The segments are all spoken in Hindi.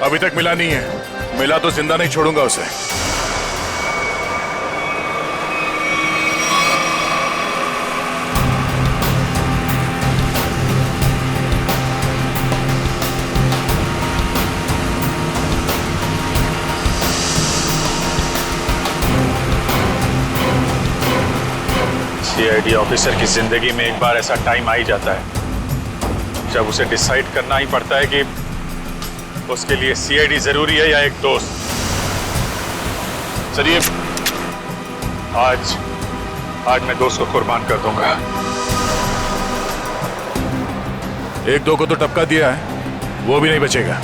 अभी तक मिला नहीं है। मिला तो जिंदा नहीं छोड़ूंगा उसे। सीआईडी ऑफिसर की जिंदगी में एक बार ऐसा टाइम आ ही जाता है जब उसे डिसाइड करना ही पड़ता है कि उसके लिए सीआईडी जरूरी है या एक दोस्त। चलिए, आज मैं दोस्त को कुर्बान कर दूंगा। एक दो को तो टपका दिया है, वो भी नहीं बचेगा।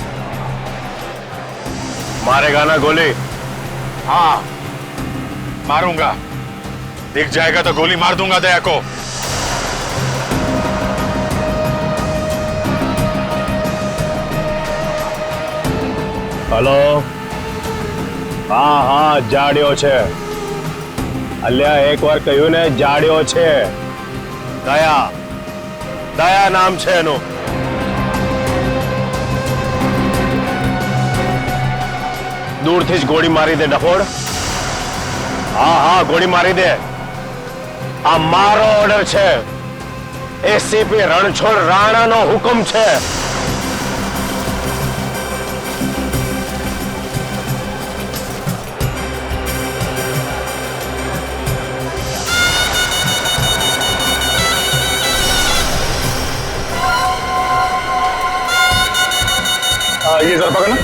मारेगा ना गोली? हाँ, मारूंगा। दिख जाएगा तो गोली मार दूंगा दया को। हेलो, हाँ हाँ जाड्यो छे। अल्या एक बार कह્યું ને જાડ્યો છે। દયા નામ છે એનું। दूरથી જ ગોળી મારી દે ડફોડ। हाँ हाँ गोली मारी दे। आ मारो ऑर्डर छे। एसीपी रणछोड़ राणा नो हुकुम छे। ये जरा पकड़ना।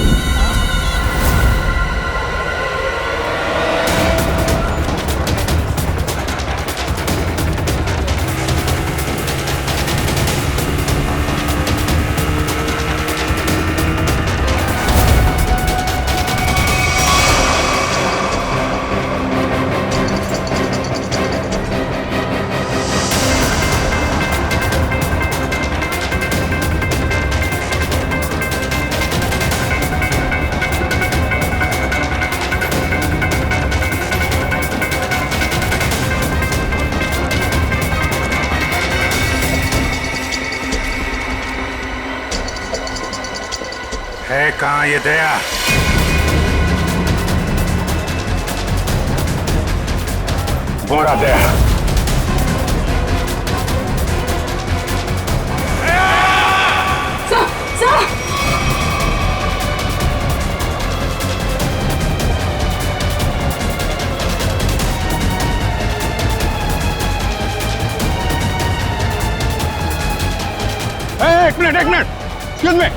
है कहाँ ये दया? घोड़ा दया। एक मिनट एक्सक्यूज मी।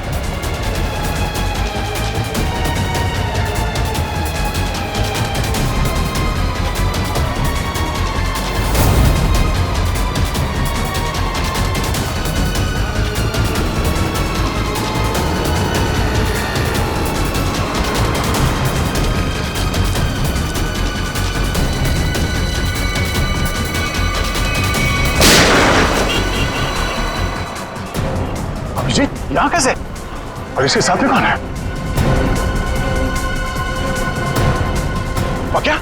अभिजीत यहाँ कैसे? और इसके साथ में कौन है? और क्या?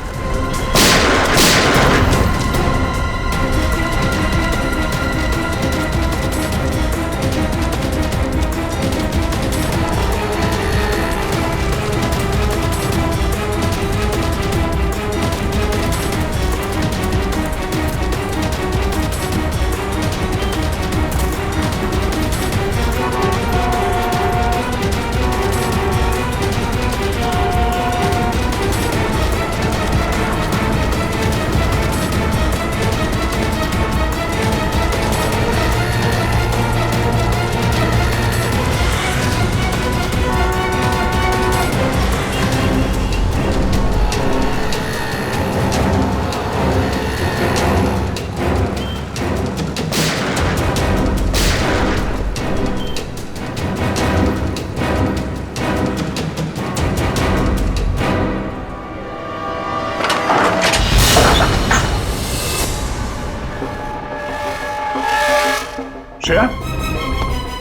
श्रेया?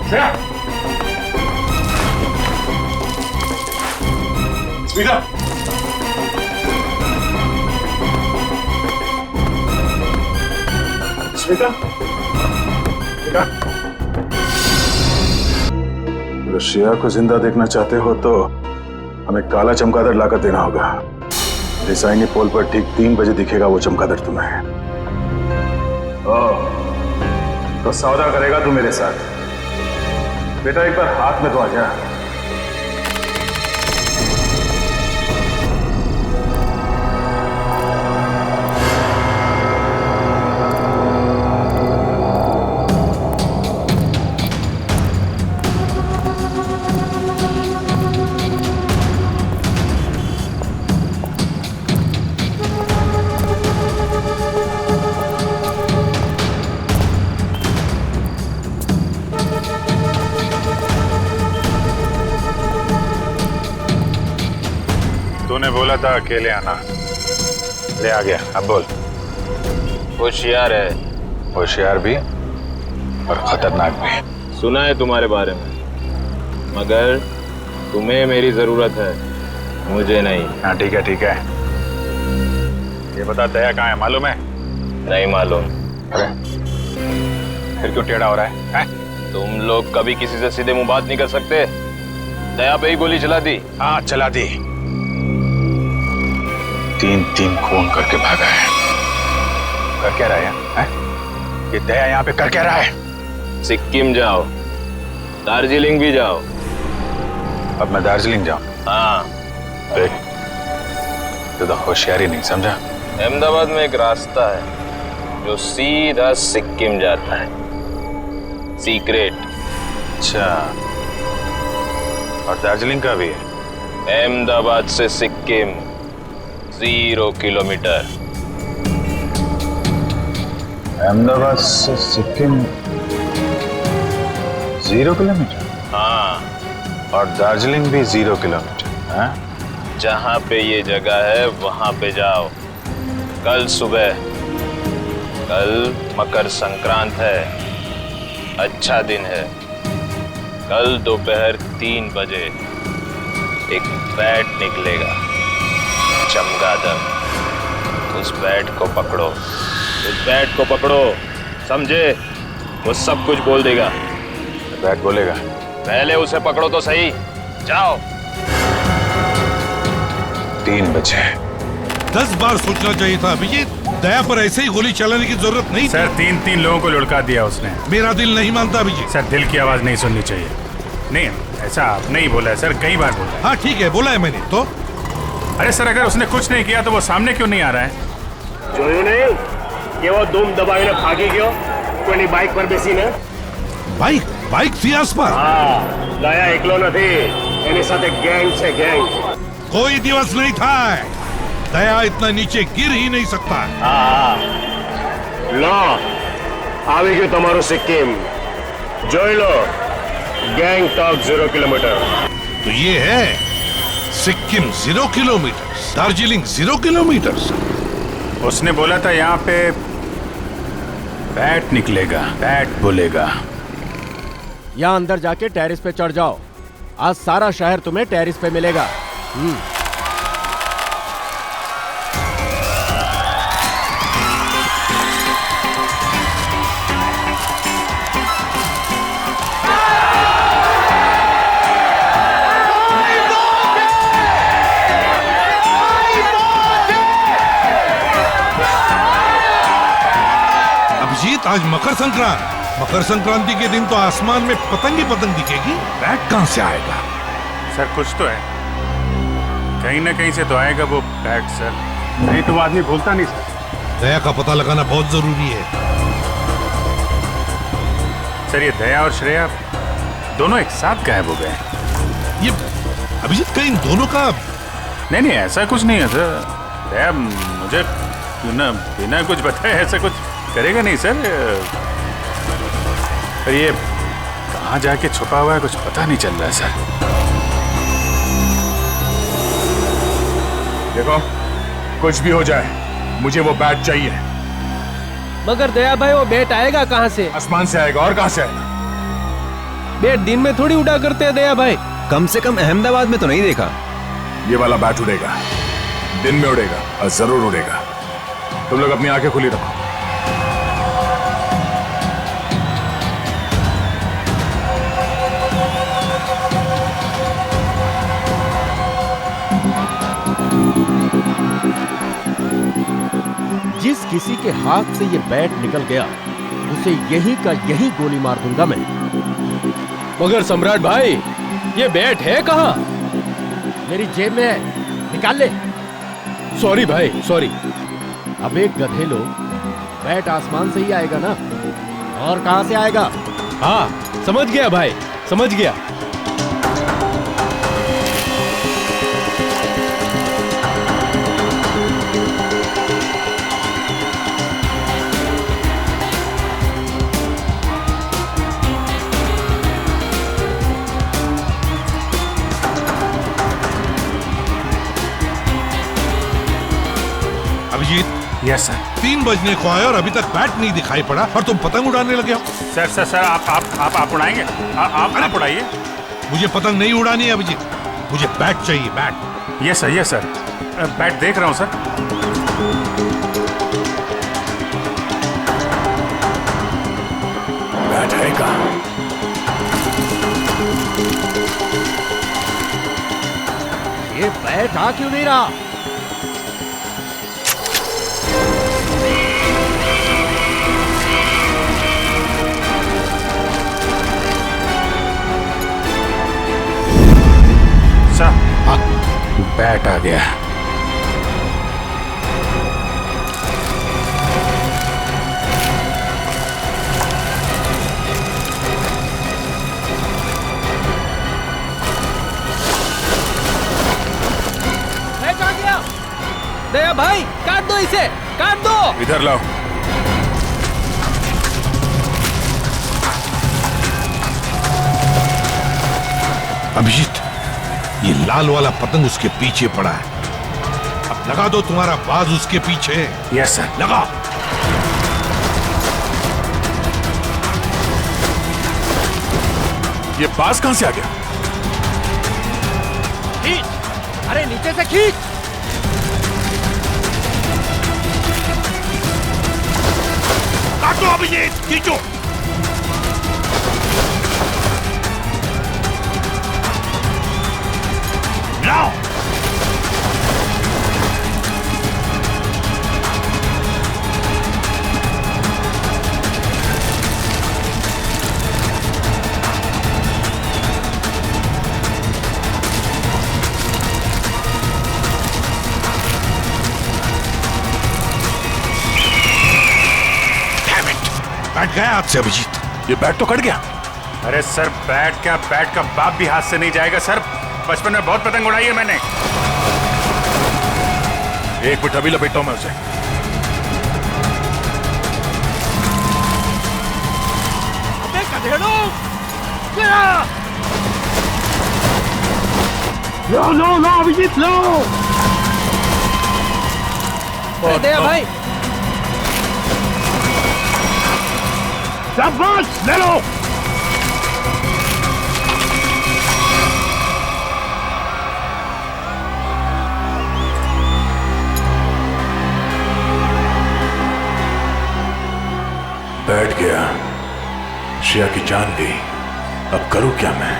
श्रेया? स्मिता? स्मिता? बेटा? अगर श्रेया को जिंदा देखना चाहते हो तो हमें काला चमगादड़ लाकर देना होगा। रिसाइनी पोल पर ठीक 3 बजे दिखेगा वो चमगादड़ तुम्हें। तो सौदा करेगा तू मेरे साथ? बेटा एक बार हाथ में तो आ जा। तूने बोला था अकेले आना, ले आ गया। अब बोल। होशियार है, होशियार भी और खतरनाक भी। सुना है तुम्हारे बारे में, मगर तुम्हें मेरी जरूरत है, मुझे नहीं। हाँ ठीक है ठीक है। ये बता दया कहाँ है, मालूम है? नहीं मालूम। अरे फिर क्यों टेढ़ा हो रहा है? तुम लोग कभी किसी से सीधे मुंह बात नहीं कर सकते। दया पे ही गोली चला दी। हाँ चला दी। 3 खून करके भागा है। कर क्या रहा है? ये दया यहाँ पे कर क्या रहा है? सिक्किम जाओ, दार्जिलिंग भी जाओ। अब मैं दार्जिलिंग जाऊं? हाँ। देख तू तो होशियारी नहीं समझा। अहमदाबाद में एक रास्ता है जो सीधा सिक्किम जाता है, सीक्रेट। अच्छा, और दार्जिलिंग का भी है? अहमदाबाद से सिक्किम 0 किलोमीटर। अहमदाबाद से सिक्किम 0 किलोमीटर? हाँ, और दार्जिलिंग भी 0 किलोमीटर? हाँ? जहाँ पे ये जगह है वहां पे जाओ कल सुबह। कल मकर संक्रांत है, अच्छा दिन है। कल दोपहर 3 बजे एक बैट निकलेगा, चमगादड़। उस बैट को पकड़ो, उस बैट को पकड़ो, समझे? वो सब कुछ बोल देगा। बैट बोलेगा? पहले उसे पकड़ो तो सही। जाओ। 3 बजे। 10 बार सोचना चाहिए था अभिजीत। दया पर ऐसे ही गोली चलाने की जरूरत नहीं थी। सर 3 लोगों को लुढ़का दिया उसने। मेरा दिल नहीं मानता अभिजीत। सर दिल की आवाज नहीं सुननी चाहिए। नहीं ऐसा आपने ही बोला है सर, कई बार बोला है। हाँ ठीक है, बोला है मैंने तो। अरे सर अगर उसने कुछ नहीं किया तो वो सामने क्यों नहीं आ रहा है? જોયું નહીં કે वो धूम दबाવીને ભાગી ગયો કોઈની બાઇક પર બેસીને? बाइक थी आसपास। હા, દયા એકલો નથી, એની સાથે ગેંગ છે, ગેંગ। कोई दिवस नहीं था। दया इतना नीचे गिर ही नहीं सकता। હા, લો આવી ગયું તમારું સિક્કિમ, જોઈ લો। ગેંગટોક 0 કિલોમીટર। तो ये है सिक्किम 0 किलोमीटर, दार्जिलिंग 0 किलोमीटर। उसने बोला था यहाँ पे बैट निकलेगा, बैट बोलेगा। यहाँ अंदर जाके टेरिस पे चढ़ जाओ। आज सारा शहर तुम्हें टेरिस पे मिलेगा। अभिजीत आज मकर संक्रांति के दिन तो आसमान में पतंग ही पतंग दिखेगी। बैट कहाँ से आएगा? सर कुछ तो है, कहीं ना कहीं से तो आएगा वो बैट सर। नहीं तो आदमी भूलता नहीं सर। दया का पता लगाना बहुत जरूरी है। सर ये दया और श्रेया दोनों एक साथ गायब हो गए। ये अभिजीत का इन दोनों का नहीं ऐसा कुछ नहीं है सर। दया मुझे बिना कुछ बताए ऐसा कुछ करेगा नहीं सर। पर ये कहाँ जाके छुपा हुआ है कुछ पता नहीं चल रहा है सर। देखो कुछ भी हो जाए मुझे वो बैट चाहिए। मगर दया भाई वो बैट आएगा कहाँ से? आसमान से आएगा, और कहाँ से आएगा? बैट दिन में थोड़ी उड़ा करते हैं दया भाई। कम से कम अहमदाबाद में तो नहीं देखा। ये वाला बैट उड़ेगा, दिन में उड़ेगा और जरूर उड़ेगा। तुम लोग अपनी आंखें खुली रखो। जिस किसी के हाथ से ये बैट निकल गया उसे यहीं का यहीं गोली मार दूंगा मैं। मगर सम्राट भाई, ये बैट है कहाँ? मेरी जेब में है, निकाल ले। सॉरी भाई, सॉरी। अब एक गधे लोग, बैट आसमान से ही आएगा ना, और कहां से आएगा? हाँ, समझ गया भाई, समझ गया। Abhijit, yes sir. 3 बजने को आए और अभी तक बैट नहीं दिखाई पड़ा और तुम पतंग उड़ाने लगे हो। सर सर सर आप उड़ाएंगे? आप उड़ाइए। मुझे पतंग नहीं उड़ानी है अभिजीत, मुझे बैट चाहिए, बैट। Yes sir. बैट देख रहा हूँ सर। बैट है कहाँ? ये बैट आ क्यों नहीं रहा? बैट आ गया। बैट आ गया। दया भाई, काट दो इसे, काट दो। इधर लाओ। अभिजीत, ये लाल वाला पतंग उसके पीछे पड़ा है, अब लगा दो तुम्हारा बाज उसके पीछे। Yes sir. लगा। ये बाज कहां से आ गया? खींच, अरे नीचे से खींच। काटो अभिजीत, खींचो। लाओ। बैट गया हाथ से अभिजीत। ये बैट तो कट गया। अरे सर, बैट का बाप भी हाथ से नहीं जाएगा सर। बचपन में बहुत पतंग उड़ाई है मैंने। एक मिनट, अभी लपेटता हूं मैं उसे। अबे गधेड़ो, लो अभिजीत, लो। दया भाई, शाबाश, ले लो। बैठ गया, श्रेया की जान गई। अब करूं क्या मैं?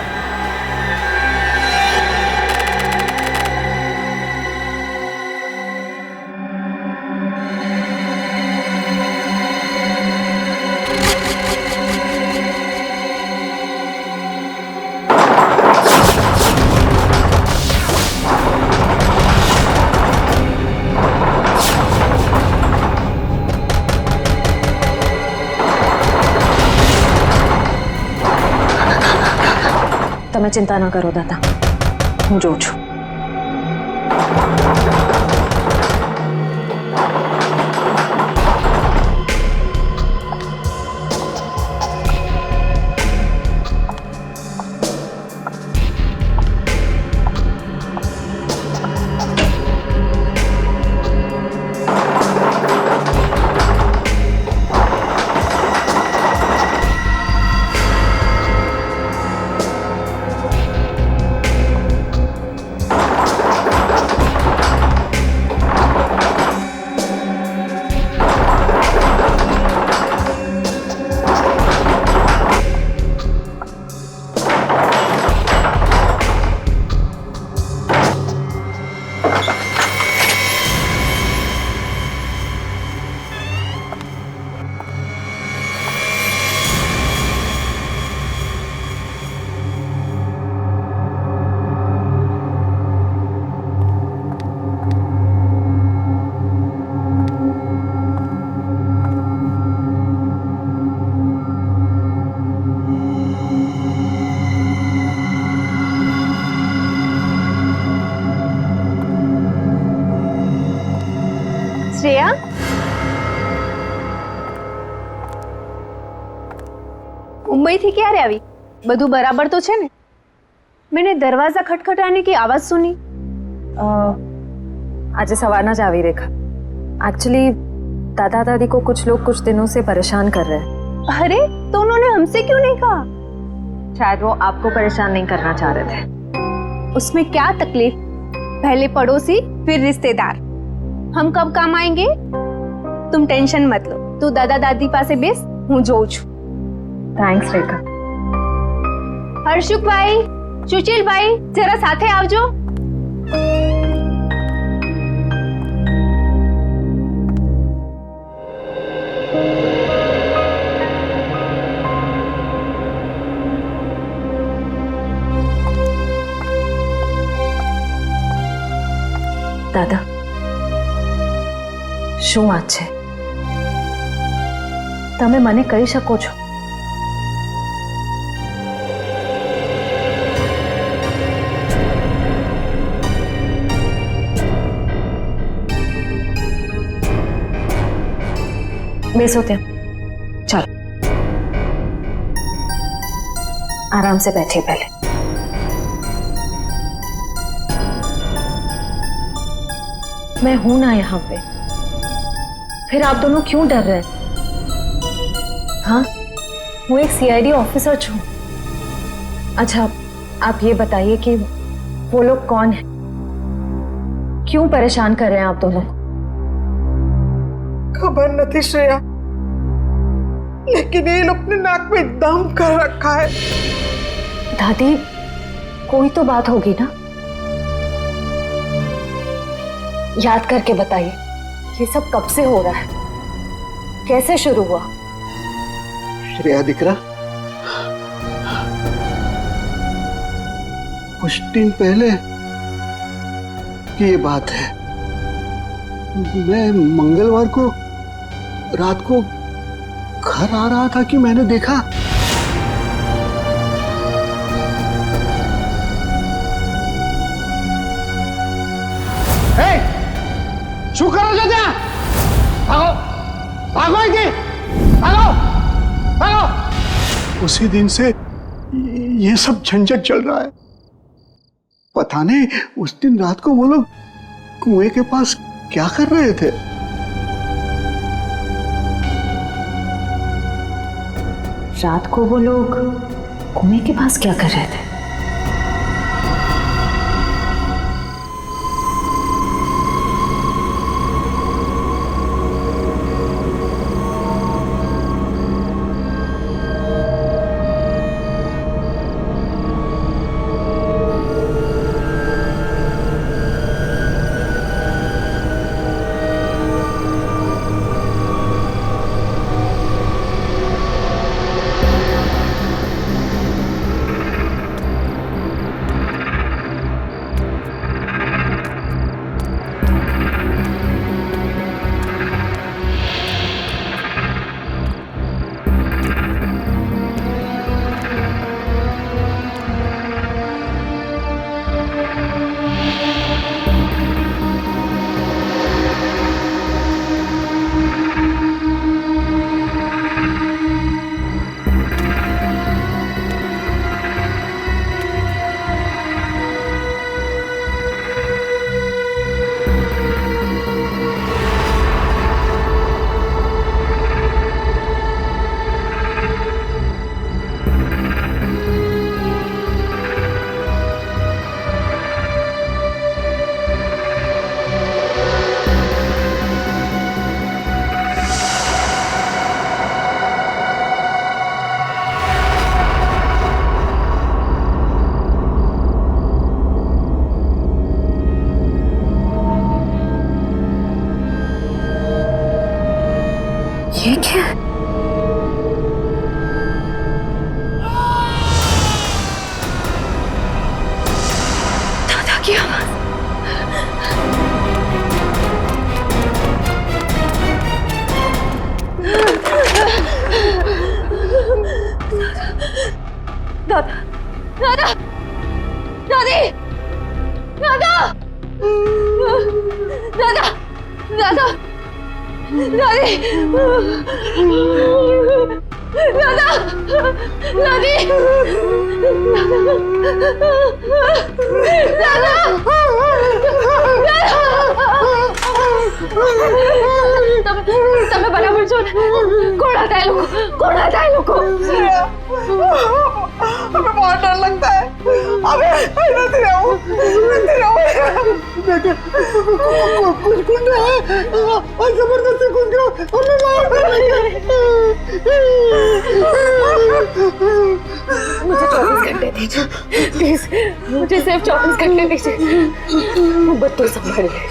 તમે ચિંતા ન કરો દાદા, હું જોઉં છું. શ્રેયા, मुंबई थी क्यारे આવી? બધું બરાબર તો છે ને? मैंने दरवाजा खटखटाने की आवाज सुनी। आज सवारना जा रही रेखा। एक्चुअली दादा दादी को कुछ लोग कुछ दिनों से परेशान कर रहे हैं। अरे तो उन्होंने हमसे क्यों नहीं कहा? शायद वो आपको परेशान नहीं करना चाह रहे थे। उसमें क्या तकलीफ? पहले पड़ोसी फिर रिश्तेदार, हम कब काम आएंगे? तुम टेंशन मत लो, तू दादा दादी पासे बेस, हूँ जोઉં છું। थैंक्स रेखा। हर्षुक भाई, सुशील भाई, जरा साथे आवजो। दादा, શું વાત છે? તમે મને કહી શકો છો? બેસો ત્યાં, ચાલો आराम से बैठिए पहले। मैं हूं ना यहाँ पे, फिर आप दोनों क्यों डर रहे हैं? हाँ, वो एक सीआईडी ऑफिसर छू। अच्छा, आप ये बताइए कि वो लोग कौन हैं? क्यों परेशान कर रहे हैं आप दोनों? खबर नहीं श्रेया, लेकिन ये लोग ने नाक में दम कर रखा है। दादी, कोई तो बात होगी ना? याद करके बताइए, ये सब कब से हो रहा है? कैसे शुरू हुआ? श्रेया दिकरा, कुछ दिन पहले की ये बात है। मैं मंगलवार को रात को घर आ रहा था कि मैंने देखा शू करो जो त्या? भागो भागो इधर, भागो भागो। उसी दिन से ये सब झंझट चल रहा है। पता नहीं उस दिन रात को वो लोग कुएं के पास क्या कर रहे थे। रात को वो लोग कुएं के पास क्या कर रहे थे? ये क्या? दादा की आवाज। दादा, दादा, दादी, दादा, दादा, दादा, दादी दादा दादी दादा તમે બરાબર છો ને? કોણ હતા એ લોકો? કોણ હતા એ લોકો? हमें बहुत डर लगता है। अबे नहीं रहूं बेटे, कुछ गुंडे हैं और जबरदस्ती घुस गए, हमें मार डालेंगे। मुझे 24 घंटे दीजिए प्लीज, मुझे सिर्फ 24 घंटे दीजिए। बच्चों संभाल ले,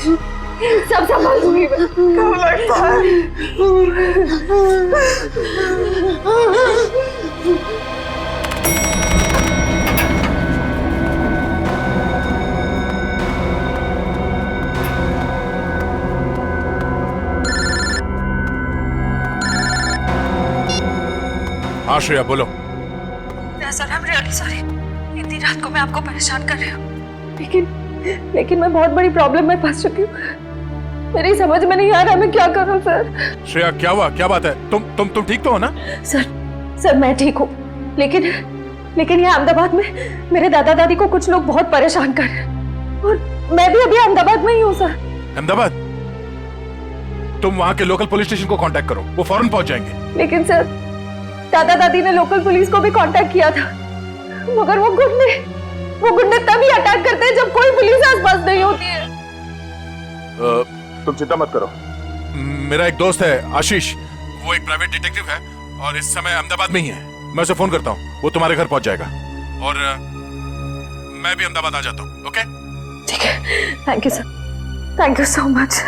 सब संभाल दूंगी मैं। कब लगता है? हाँ श्रेया बोलो। Sir I am really sorry, इतनी रात को मैं आपको परेशान कर रही हूँ, लेकिन मैं बहुत बड़ी प्रॉब्लम में फंस चुकी हूँ। मेरी समझ में नहीं आ रहा मैं क्या करूँ सर। श्रेया क्या हुआ, क्या बात है? तुम ठीक तो हो ना? सर मैं ठीक हूँ, लेकिन यहाँ अहमदाबाद में मेरे दादा दादी को कुछ लोग बहुत परेशान कर रहे हैं और मैं भी अभी अहमदाबाद में ही हूँ सर। अहमदाबाद? तुम वहाँ के लोकल पुलिस स्टेशन को कांटेक्ट करो, वो फौरन पहुंच जाएंगे। लेकिन सर दादा दादी ने लोकल पुलिस को भी कांटेक्ट किया था, मगर वो गुंडे तभी अटैक करते हैं जब कोई पुलिस आसपास नहीं होती है। तुम चिंता मत करो, मेरा एक दोस्त है आशीष, वो एक प्राइवेट डिटेक्टिव है और इस समय अहमदाबाद में ही है। मैं उसे फोन करता हूँ, वो तुम्हारे घर पहुंच जाएगा और मैं भी अहमदाबाद आ जाता हूँ। ओके ठीक है, thank you sir, thank you so much.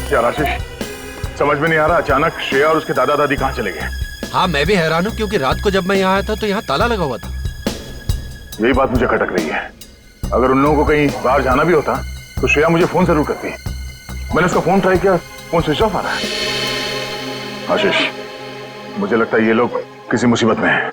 यार आशीष, समझ में नहीं आ रहा, अचानक श्रेया और उसके दादा दादी कहाँ चले गए? हाँ मैं भी हैरान हूँ, क्योंकि रात को जब मैं यहाँ आया था तो यहाँ ताला लगा हुआ था। यही बात मुझे खटक रही है। अगर उन लोगों को कहीं बाहर जाना भी होता तो श्रेया मुझे फोन जरूर करती। मैंने उसका फोन ट्राई किया, फोन स्विच ऑफ आ रहा है। आशीष, मुझे लगता है ये लोग किसी मुसीबत में हैं।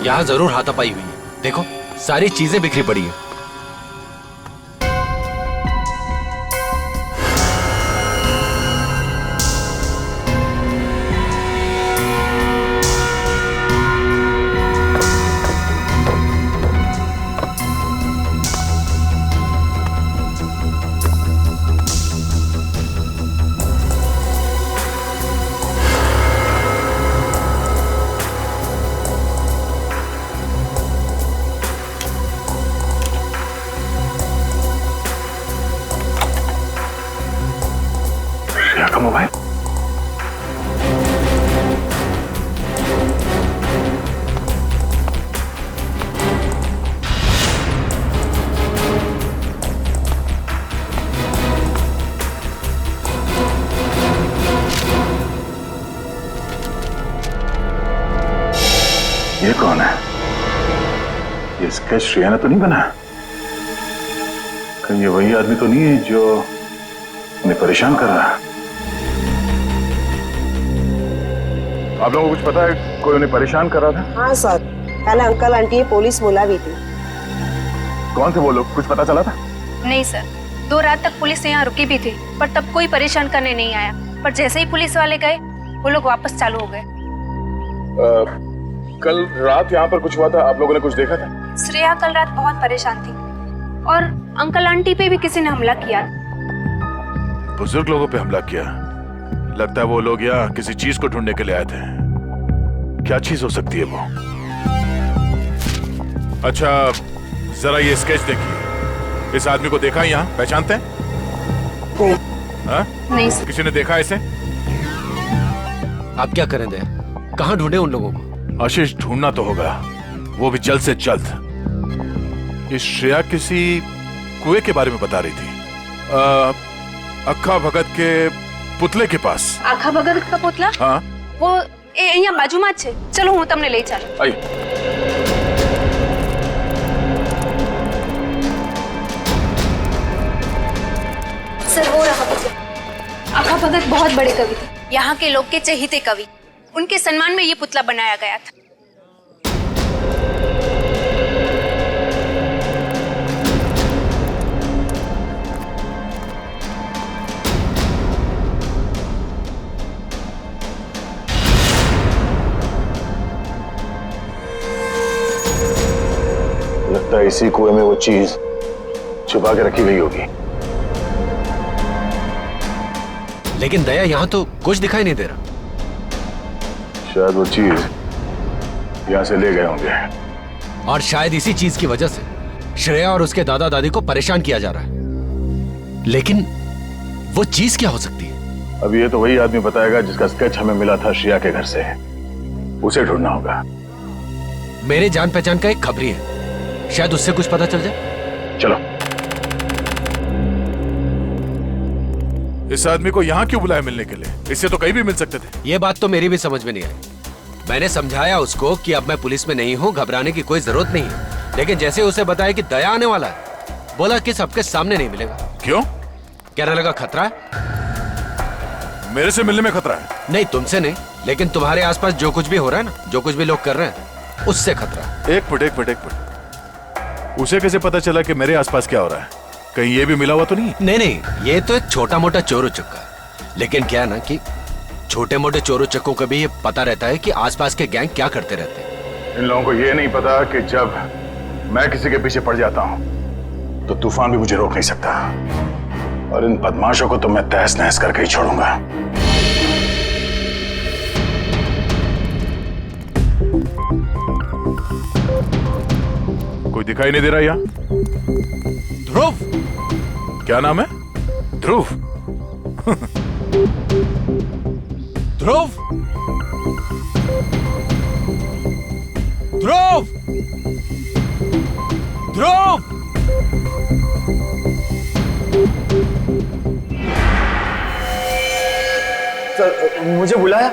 यहाँ जरूर हाथापाई हुई है, देखो सारी चीजें बिखरी पड़ी है। का मोबाइल? ये कौन है? ये स्केच श्रेया ने तो नहीं बना? कहीं ये वही आदमी तो नहीं है जो उन्हें परेशान कर रहा है? आप लोगों को कुछ पता है कोई उन्हें परेशान कर रहा था? हाँ सर, कल अंकल आंटी ये पुलिस बुला भी थी। कौन थे वो लोग, कुछ पता चला था? नहीं सर, 2 रात तक पुलिस यहाँ रुकी भी थी, पर तब कोई परेशान करने नहीं आया। पर जैसे ही पुलिस वाले गए, वो लोग वापस चालू हो गए। कल रात यहाँ पर कुछ हुआ था, आप लोगों ने कुछ देखा था? श्रेया कल रात बहुत परेशान थी और अंकल आंटी पे भी किसी ने हमला किया। बुजुर्ग लोगों पे हमला किया? लगता है वो लोग यहाँ किसी चीज को ढूंढने के लिए आए थे। क्या चीज हो सकती है वो? अच्छा जरा ये स्केच देखिए, इस आदमी को देखा यहाँ, पहचानते हैं? नहीं सर। किसी ने देखा इसे? आप क्या करें दे, कहाँ ढूंढे उन लोगों को? आशीष ढूंढना तो होगा, वो भी जल्द से जल्द। कि श्रेया किसी कुएं के बारे में बता रही थी, अक्खा भगत के पुतले के पास। आखा भगत का पुतला? हाँ, वो અહીંયા બાજુમાં જ છે. ચલો હું તમને લઈ ચાલું. आइए। सर वो रहा पुतला. आखा भगत बहुत बड़े कवि थे, यहाँ के लोग के चहेते कवि. उनके सम्मान में ये पुतला बनाया गया था. लगता है इसी कुएं में वो चीज छुपा के रखी गई होगी। लेकिन दया, यहाँ तो कुछ दिखाई नहीं दे रहा। शायद वो चीज यहाँ से ले गए होंगे, और शायद इसी चीज की वजह से श्रेया और उसके दादा दादी को परेशान किया जा रहा है। लेकिन वो चीज क्या हो सकती है? अब ये तो वही आदमी बताएगा जिसका स्केच हमें मिला था श्रेया के घर से। उसे ढूंढना होगा। मेरे जान पहचान का एक खबरी है, शायद उससे कुछ पता चल जाए। चलो। इस आदमी को यहाँ क्यों बुलाया मिलने के लिए? इससे तो कहीं भी मिल सकते थे। ये बात तो मेरी भी समझ में नहीं आई। मैंने समझाया उसको कि अब मैं पुलिस में नहीं हूँ, घबराने की कोई जरूरत नहीं है। लेकिन जैसे उसे बताया कि दया आने वाला है, बोला कि सबके सामने नहीं मिलेगा। क्यों? कहने लगा खतरा है। मेरे से मिलने में खतरा है? नहीं, तुमसे नहीं, लेकिन तुम्हारे आसपास जो कुछ भी हो रहा है ना, जो कुछ भी लोग कर रहे हैं, उससे खतरा है। एक मिनट। उसे कैसे पता चला कि मेरे आसपास क्या हो रहा है? कहीं ये भी मिला हुआ तो नहीं? नहीं, ये तो एक छोटा मोटा चोर उचक्का है। लेकिन क्या है ना कि छोटे मोटे चोर उचक्कों को भी ये पता रहता है कि आसपास के गैंग क्या करते रहते हैं। इन लोगों को ये नहीं पता कि जब मैं किसी के पीछे पड़ जाता हूं तो तूफान भी मुझे रोक नहीं सकता। और इन बदमाशों को तो मैं तहस नहस करके ही छोड़ूंगा। कोई दिखाई नहीं दे रहा यहाँ? ध्रुव? क्या नाम है? ध्रुव? ध्रुव? ध्रुव? ध्रुव? सर, मुझे बुलाया?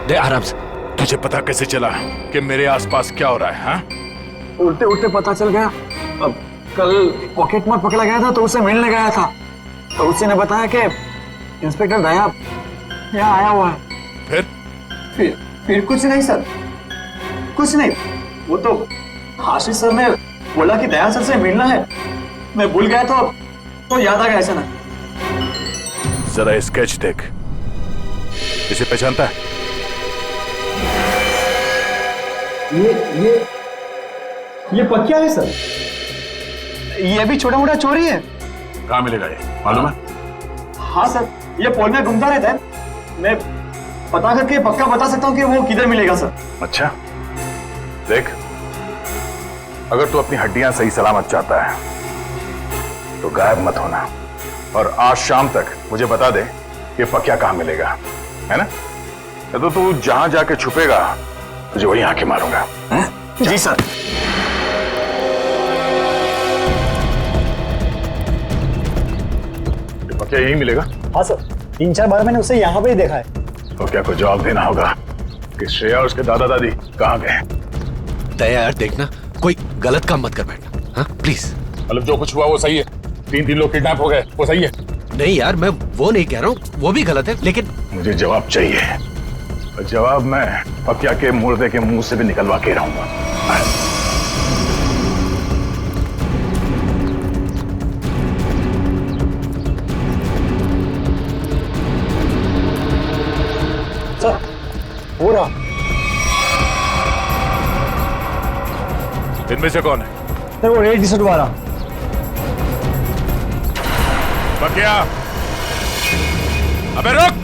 दे आराम से। तुझे पता कैसे चला कि मेरे आसपास क्या हो रहा है? हाँ? उल्टे उल्टे पता चल गया। अब कल पॉकेट मार पकड़ा गया था तो उससे मिलने गया था, तो उसी ने बताया कि इंस्पेक्टर दया यहाँ आया हुआ है। फिर कुछ नहीं सर, कुछ नहीं। वो तो आशीष सर ने बोला कि दया सर से मिलना है। मैं भूल गया तो याद आ गया ऐसा ना। जरा स्केच देख, इसे पहचानता है? ये पक्या है सर। ये भी छोटा मोटा चोरी है। कहाँ मिलेगा ये, मालूम है? हाँ सर, ये पोल में घूमता रहता है। मैं पता करके पक्का बता सकता हूँ कि वो किधर मिलेगा सर। अच्छा देख, अगर तू अपनी हड्डियां सही सलामत चाहता है तो गायब मत होना, और आज शाम तक मुझे बता दे कि पक्या कहाँ मिलेगा, है ना? तो तू जहां जाके छुपेगा तुझे वहीं आके मारूंगा। जी सर। पक्या यहीं मिलेगा? हाँ सर, 3-4 बार मैंने उसे यहाँ पे ही देखा है। तो क्या को जवाब देना होगा कि श्रेया और उसके दादा दादी कहाँ गए। दया यार देखना, कोई गलत काम मत कर बैठना, हाँ प्लीज। मतलब जो कुछ हुआ वो सही है? 3 लोग किडनैप हो गए, वो सही है? नहीं यार, मैं वो नहीं कह रहा हूँ, वो भी गलत है, लेकिन मुझे जवाब चाहिए, और जवाब मैं पक्या के मुर्दे के मुंह से भी निकलवा के रहूंगा। सर, हो रहा। इनमें से कौन है? सर, वो रेड टी-शर्ट वाला। पक्या, अबे रुक!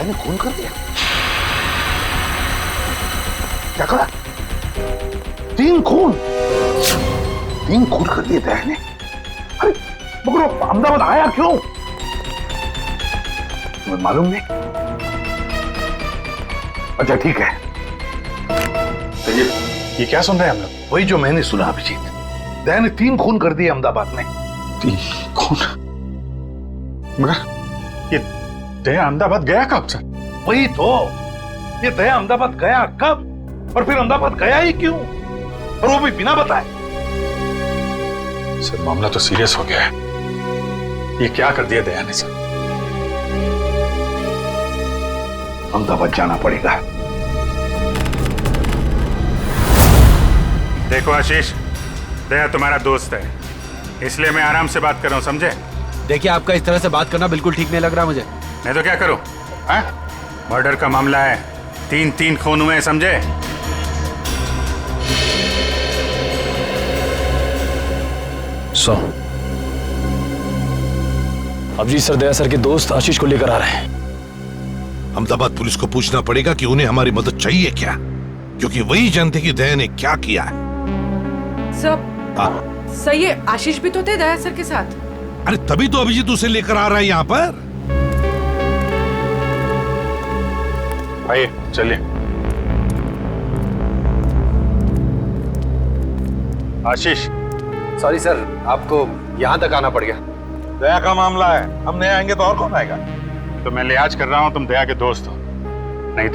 ने खून कर दिया? क्या कहा? 3 खून कर दिए दया ने। अरे मगर वो अहमदाबाद आया क्यों? तुम्हें मालूम नहीं? अच्छा ठीक है, तो ये क्या सुन रहे हैं हम लोग? वही जो मैंने सुना अभिजीत, दया ने 3 खून कर दिए अहमदाबाद में। 3 खून? मगर ये दया अहमदाबाद गया कब सर? वही तो, ये दया अहमदाबाद गया कब और फिर अहमदाबाद गया ही क्यों, और वो भी बिना बताए? सर मामला तो सीरियस हो गया है। ये क्या कर दिया दया ने सर? अहमदाबाद जाना पड़ेगा। देखो आशीष, दया तुम्हारा दोस्त है, इसलिए मैं आराम से बात कर रहा हूं, समझे? देखिए, आपका इस तरह से बात करना बिल्कुल ठीक नहीं लग रहा मुझे। नहीं तो क्या करूं? मर्डर का मामला है, 3 खून हुए हैं, समझे? अभिजीत सर दया सर के दोस्त आशीष को लेकर आ रहे हैं। अहमदाबाद पुलिस को पूछना पड़ेगा कि उन्हें हमारी मदद चाहिए क्या, क्योंकि वही जानते कि दया ने क्या किया है। सर ये आशीष भी तो थे दया सर के साथ। अरे तभी तो अभिजीत उसे लेकर आ रहा है यहाँ पर। आइए चलिए। आशीष, सॉरी सर, आपको यहाँ तक आना पड़ गया। दया का मामला है, हम नहीं आएंगे तो और कौन आएगा? तो मैं लिहाज कर रहा हूं, तुम दया के दोस्त हो, नहीं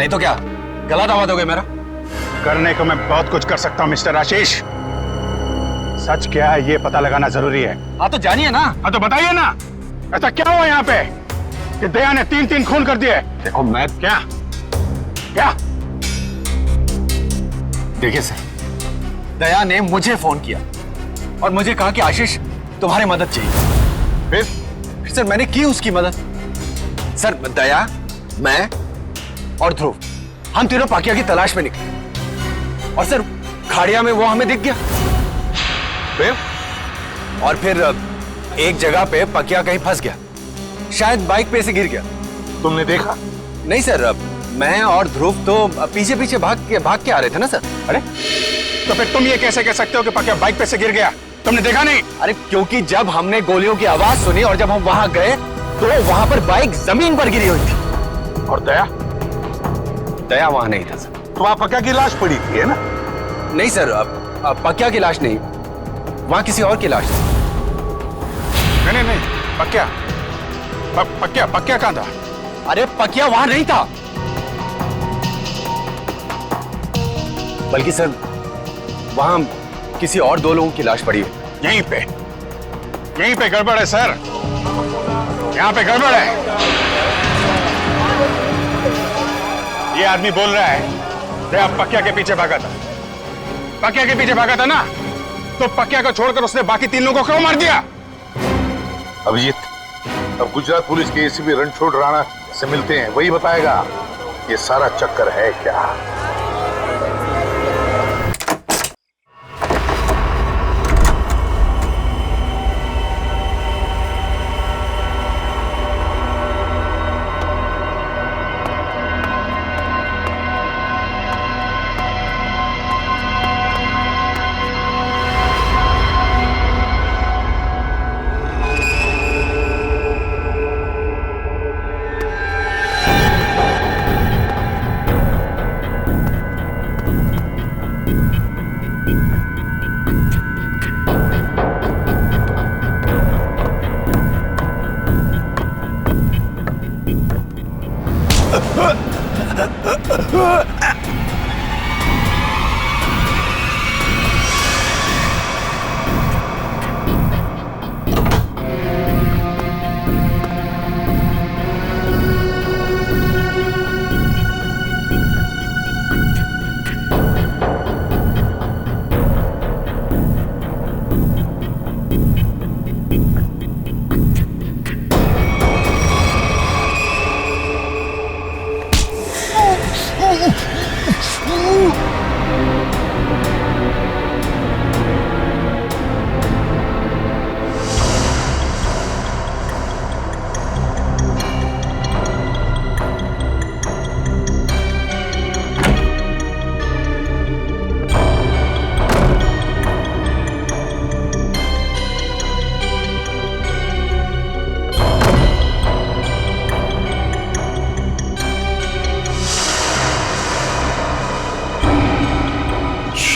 तो क्या गला दावा दोगे मेरा? करने को मैं बहुत कुछ कर सकता हूं मिस्टर आशीष। सच क्या है ये पता लगाना जरूरी है। हाँ तो जानिए ना। हाँ तो बताइए ना, ऐसा क्या हुआ यहाँ पे कि दया ने 3 खून कर दिए? देखो मैं क्या देखिए सर, दया ने मुझे फोन किया और मुझे कहा कि आशीष तुम्हारी मदद चाहिए। फिर सर मैंने की उसकी मदद। सर दया, मैं और ध्रुव, हम तीनों पाकिया की तलाश में निकले और सर खाड़िया में वो हमें दिख गया। फिर एक जगह पे पकिया कहीं फंस गया, शायद बाइक पे से गिर गया। तुमने देखा? नहीं सर, मैं और ध्रुव तो पीछे पीछे भाग के आ रहे थे ना सर। अरे तो फिर तुम ये कैसे कह सकते हो कि पकिया बाइक पे से गिर गया? तुमने देखा नहीं? अरे क्योंकि जब हमने गोलियों की आवाज सुनी और जब हम वहां गए तो वहां पर बाइक जमीन पर गिरी हुई थी। और दया दया वहां नहीं था सर। तो वहां पकिया की लाश पड़ी थी, है ना? नहीं सर, पकिया की लाश नहीं, वहां किसी और की लाश थी। नहीं पकिया कहां था? अरे पकिया वहां नहीं था, बल्कि सर वहां किसी और 2 लोगों की लाश पड़ी है। यहीं पे गड़बड़ है सर, यहाँ पे गड़बड़ है। ये आदमी बोल रहा है दया पकिया के पीछे भागा था। पकिया के पीछे भागा था ना, तो पकिया को छोड़कर उसने बाकी 3 लोगों को क्यों मार दिया? अभिजीत, अब गुजरात पुलिस के एसीपी रणछोड़ राणा से मिलते हैं, वही बताएगा ये सारा चक्कर है क्या।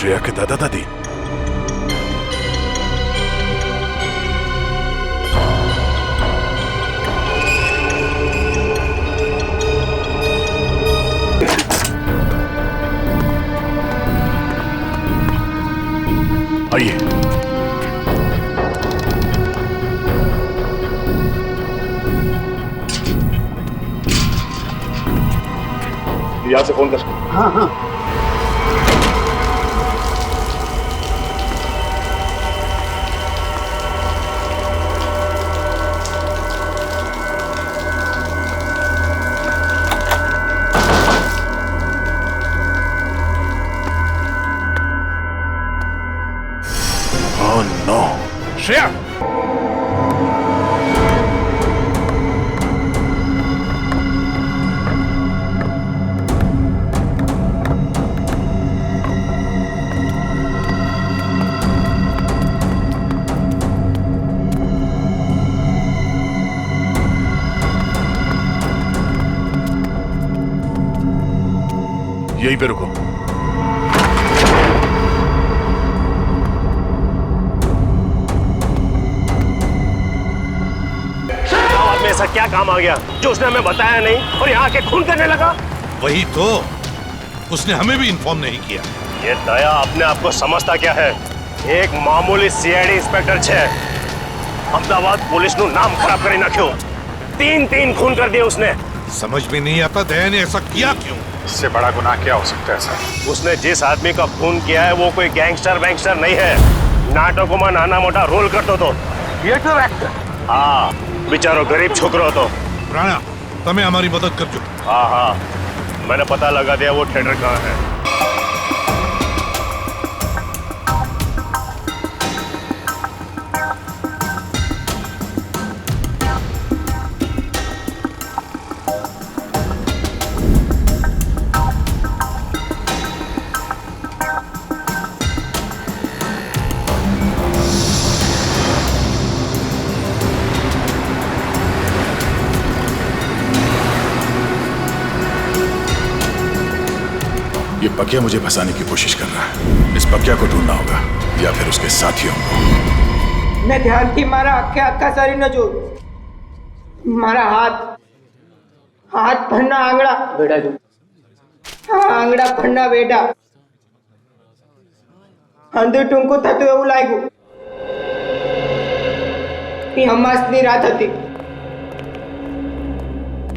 श्रेया के दादा दादी? आइए। यहाँ से फोन कर। हाँ हाँ। Oh no! श्रेया! यहीं पे रुको। में ऐसा क्या काम आ गया जो उसने हमें बताया नहीं और यहाँ आके खून करने लगा? वही तो, उसने हमें भी इन्फॉर्म नहीं किया। ये दया अपने आप को समझता क्या है? एक मामूली सीआईडी इंस्पेक्टर छे अहमदाबाद पुलिस नु नाम खराब करी नाख्यो। 3 खून कर दिए उसने। समझ में नहीं आता दया ने ऐसा किया क्यों? इससे बड़ा गुनाह क्या हो सकता है सर? उसने जिस आदमी का खून किया है वो कोई गैंगस्टर वैंगस्टर नहीं है। नाटकों में नाना मोटा रोल करतो तो थिएटर एक्टर। हाँ, बेचारो गरीब छोकरो तो। राणा, तुम्हें हमारी मदद कर चुके। हाँ, मैंने पता लगा दिया वो थिएटर कहाँ है। ये पकिया मुझे फंसाने की कोशिश कर रहा है। इस पकिया को ढूंढना होगा या फिर उसके साथियों को। मैं ध्यान थी मारा आखा शरीर न जो मारा हाथ फन्ना आंगड़ा बेटा जो आंगड़ा फन्ना बेटा अंदर टूंको थतो એવું લાગ્યું। એ હમાસની રાત હતી।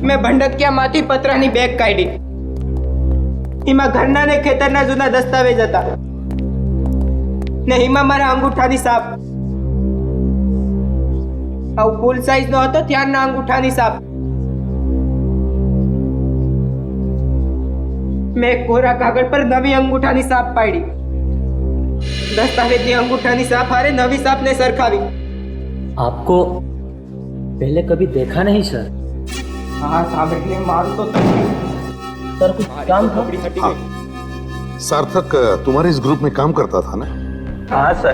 મેં ભંડકિયામાંથી પતરાની બેગ કાઢી। એમાં ઘરના ને ખેતરના જૂના દસ્તાવેજ હતા ને એમાં મારા અંગૂઠાની સાપ આવું ફૂલ સાઈઝ નો હતો ત્યારના અંગૂઠાની સાપ। મેં કોરા કાગળ પર નવી અંગૂઠાની સાપ પાડી। દસ્તાવેજની અંગૂઠાની સાપ હારે નવી સાપને સરખાવી। आपको पहले कभी देखा नहीं सर। हाँ सामने मारू तो सर कुछ काम था? हाँ। सार्थक तुम्हारे इस ग्रुप में काम करता था ना? हाँ सर।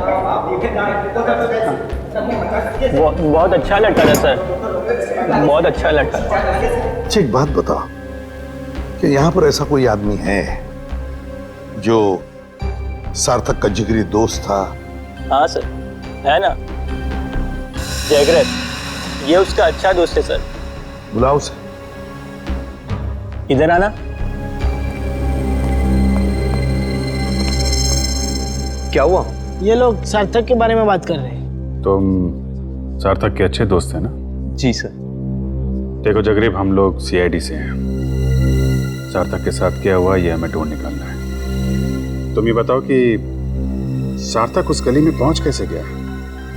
बहुत अच्छा लड़का था सर, बहुत अच्छा लड़का था। अच्छा एक बात बताओ कि यहाँ पर ऐसा कोई आदमी है जो सार्थक का जिगरी दोस्त था? हाँ सर, है ना, जयग्रत। ये उसका अच्छा दोस्त है सर। बुलाओ उसे। इधर आना। क्या हुआ? ये लोग सार्थक के बारे में बात कर रहे हैं। तुम सार्थक के अच्छे दोस्त हैं ना? जी सर। देखो जगरीब, हम लोग सीआईडी से हैं। सार्थक के साथ क्या हुआ ये हमें ढूंढ निकालना है। तुम ये बताओ कि सार्थक उस गली में पहुंच कैसे गया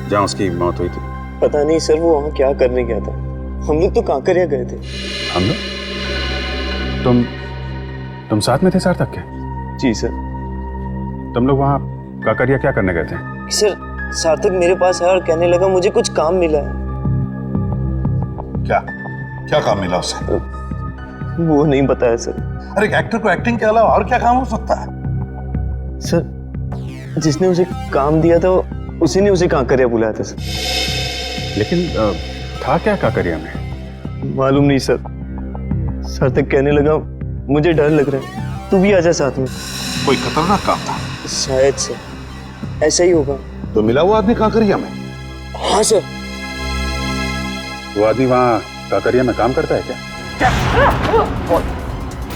जहां उसकी मौत हुई थी? पता नहीं सर, वो वहाँ क्या करने गया था। हम लोग तो कांकरिया गए थे। हम लोग? तुम साथ में थे सार्थक के? जी सर। तुम लोग वहाँ काकरिया क्या करने गए थे? सर सार्थक मेरे पास आया और कहने लगा मुझे कुछ काम मिला है। क्या क्या काम मिला उसे? वो नहीं बताया सर। अरे एक्टर को एक्टिंग के अलावा और क्या काम हो सकता है? सर जिसने उसे काम दिया था उसी ने उसे कांकरिया बुलाया था सर। लेकिन था क्या काकरिया में? मालूम नहीं सर। सार्थक कहने लगा मुझे डर लग रहा है, तू भी आजा साथ में। कोई खतरनाक काम था? शायद से ऐसा ही होगा। तो मिला वो आदमी काकरिया में? हाँ सर। वो आदमी वहाँ काकरिया में काम करता है क्या?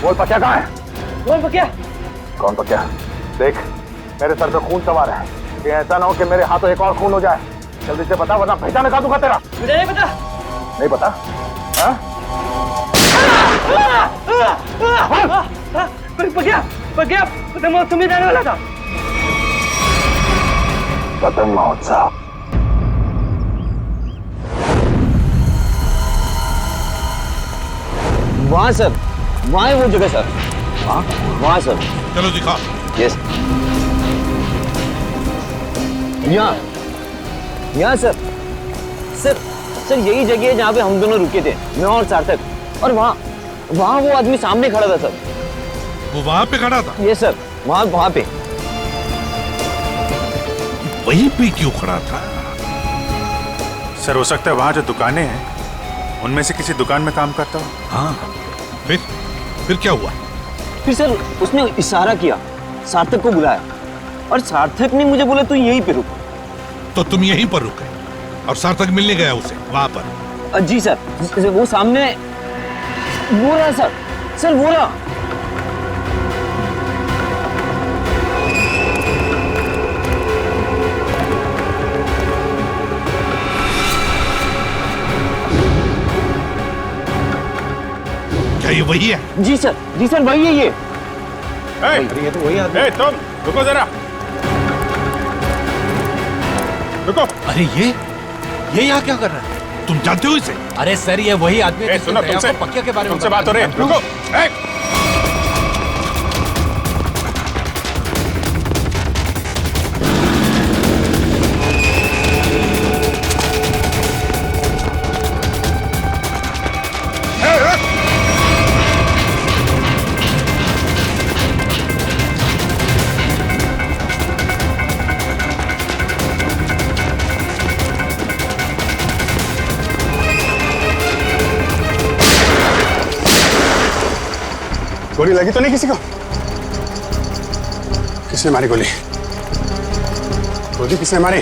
बोल पक्या कहाँ है? कौन पक्या? कौन पक्या? देख मेरे सर पे खून सवार है, कि ऐसा ना हो कि मेरे हाथों एक और खून हो जाए। जल्दी से बता वरना पहचान खा दूंगा तेरा। मुझे नहीं पता। नहीं पता? हाँ? पक्या पक्या पतंग महोत्सव में जाने वाला था। पतंग महोत्सव? वहाँ सर, वहाँ है वो जगह सर। वहाँ सर। चलो दिखा। यस। यहाँ सर। सर सर यही जगह है जहाँ पे हम दोनों रुके थे, मैं और सार्थक। और वहाँ वो आदमी सामने खड़ा था सर। वो वहां पे खड़ा था? ये सर वहाँ पे। वहीं पे क्यों खड़ा था? सर हो सकता है वहाँ जो दुकानें हैं उनमें से किसी दुकान में काम करता हो। हाँ फिर क्या हुआ? फिर सर उसने इशारा किया, सार्थक को बुलाया और सार्थक ने मुझे बोला तू यहीं पे रुक। तो तुम यहीं पर रुके और सार्थक मिलने गया उसे वहां पर? जी सर, वो सामने वो रहा सर वो रहा। क्या ये वही है? जी सर वही है ये। ये तो वही आदमी। तुम रुको जरा, रुको। अरे ये यहाँ क्या कर रहा है? तुम जानते हो इसे? अरे सर ये वही आदमी है सुनो, तुमसे पक्या के बारे में तुमसे बात हो रही है। रुको। गोली लगी तो नहीं किसी को? किसने मारी गोली? गोली किसने मारी?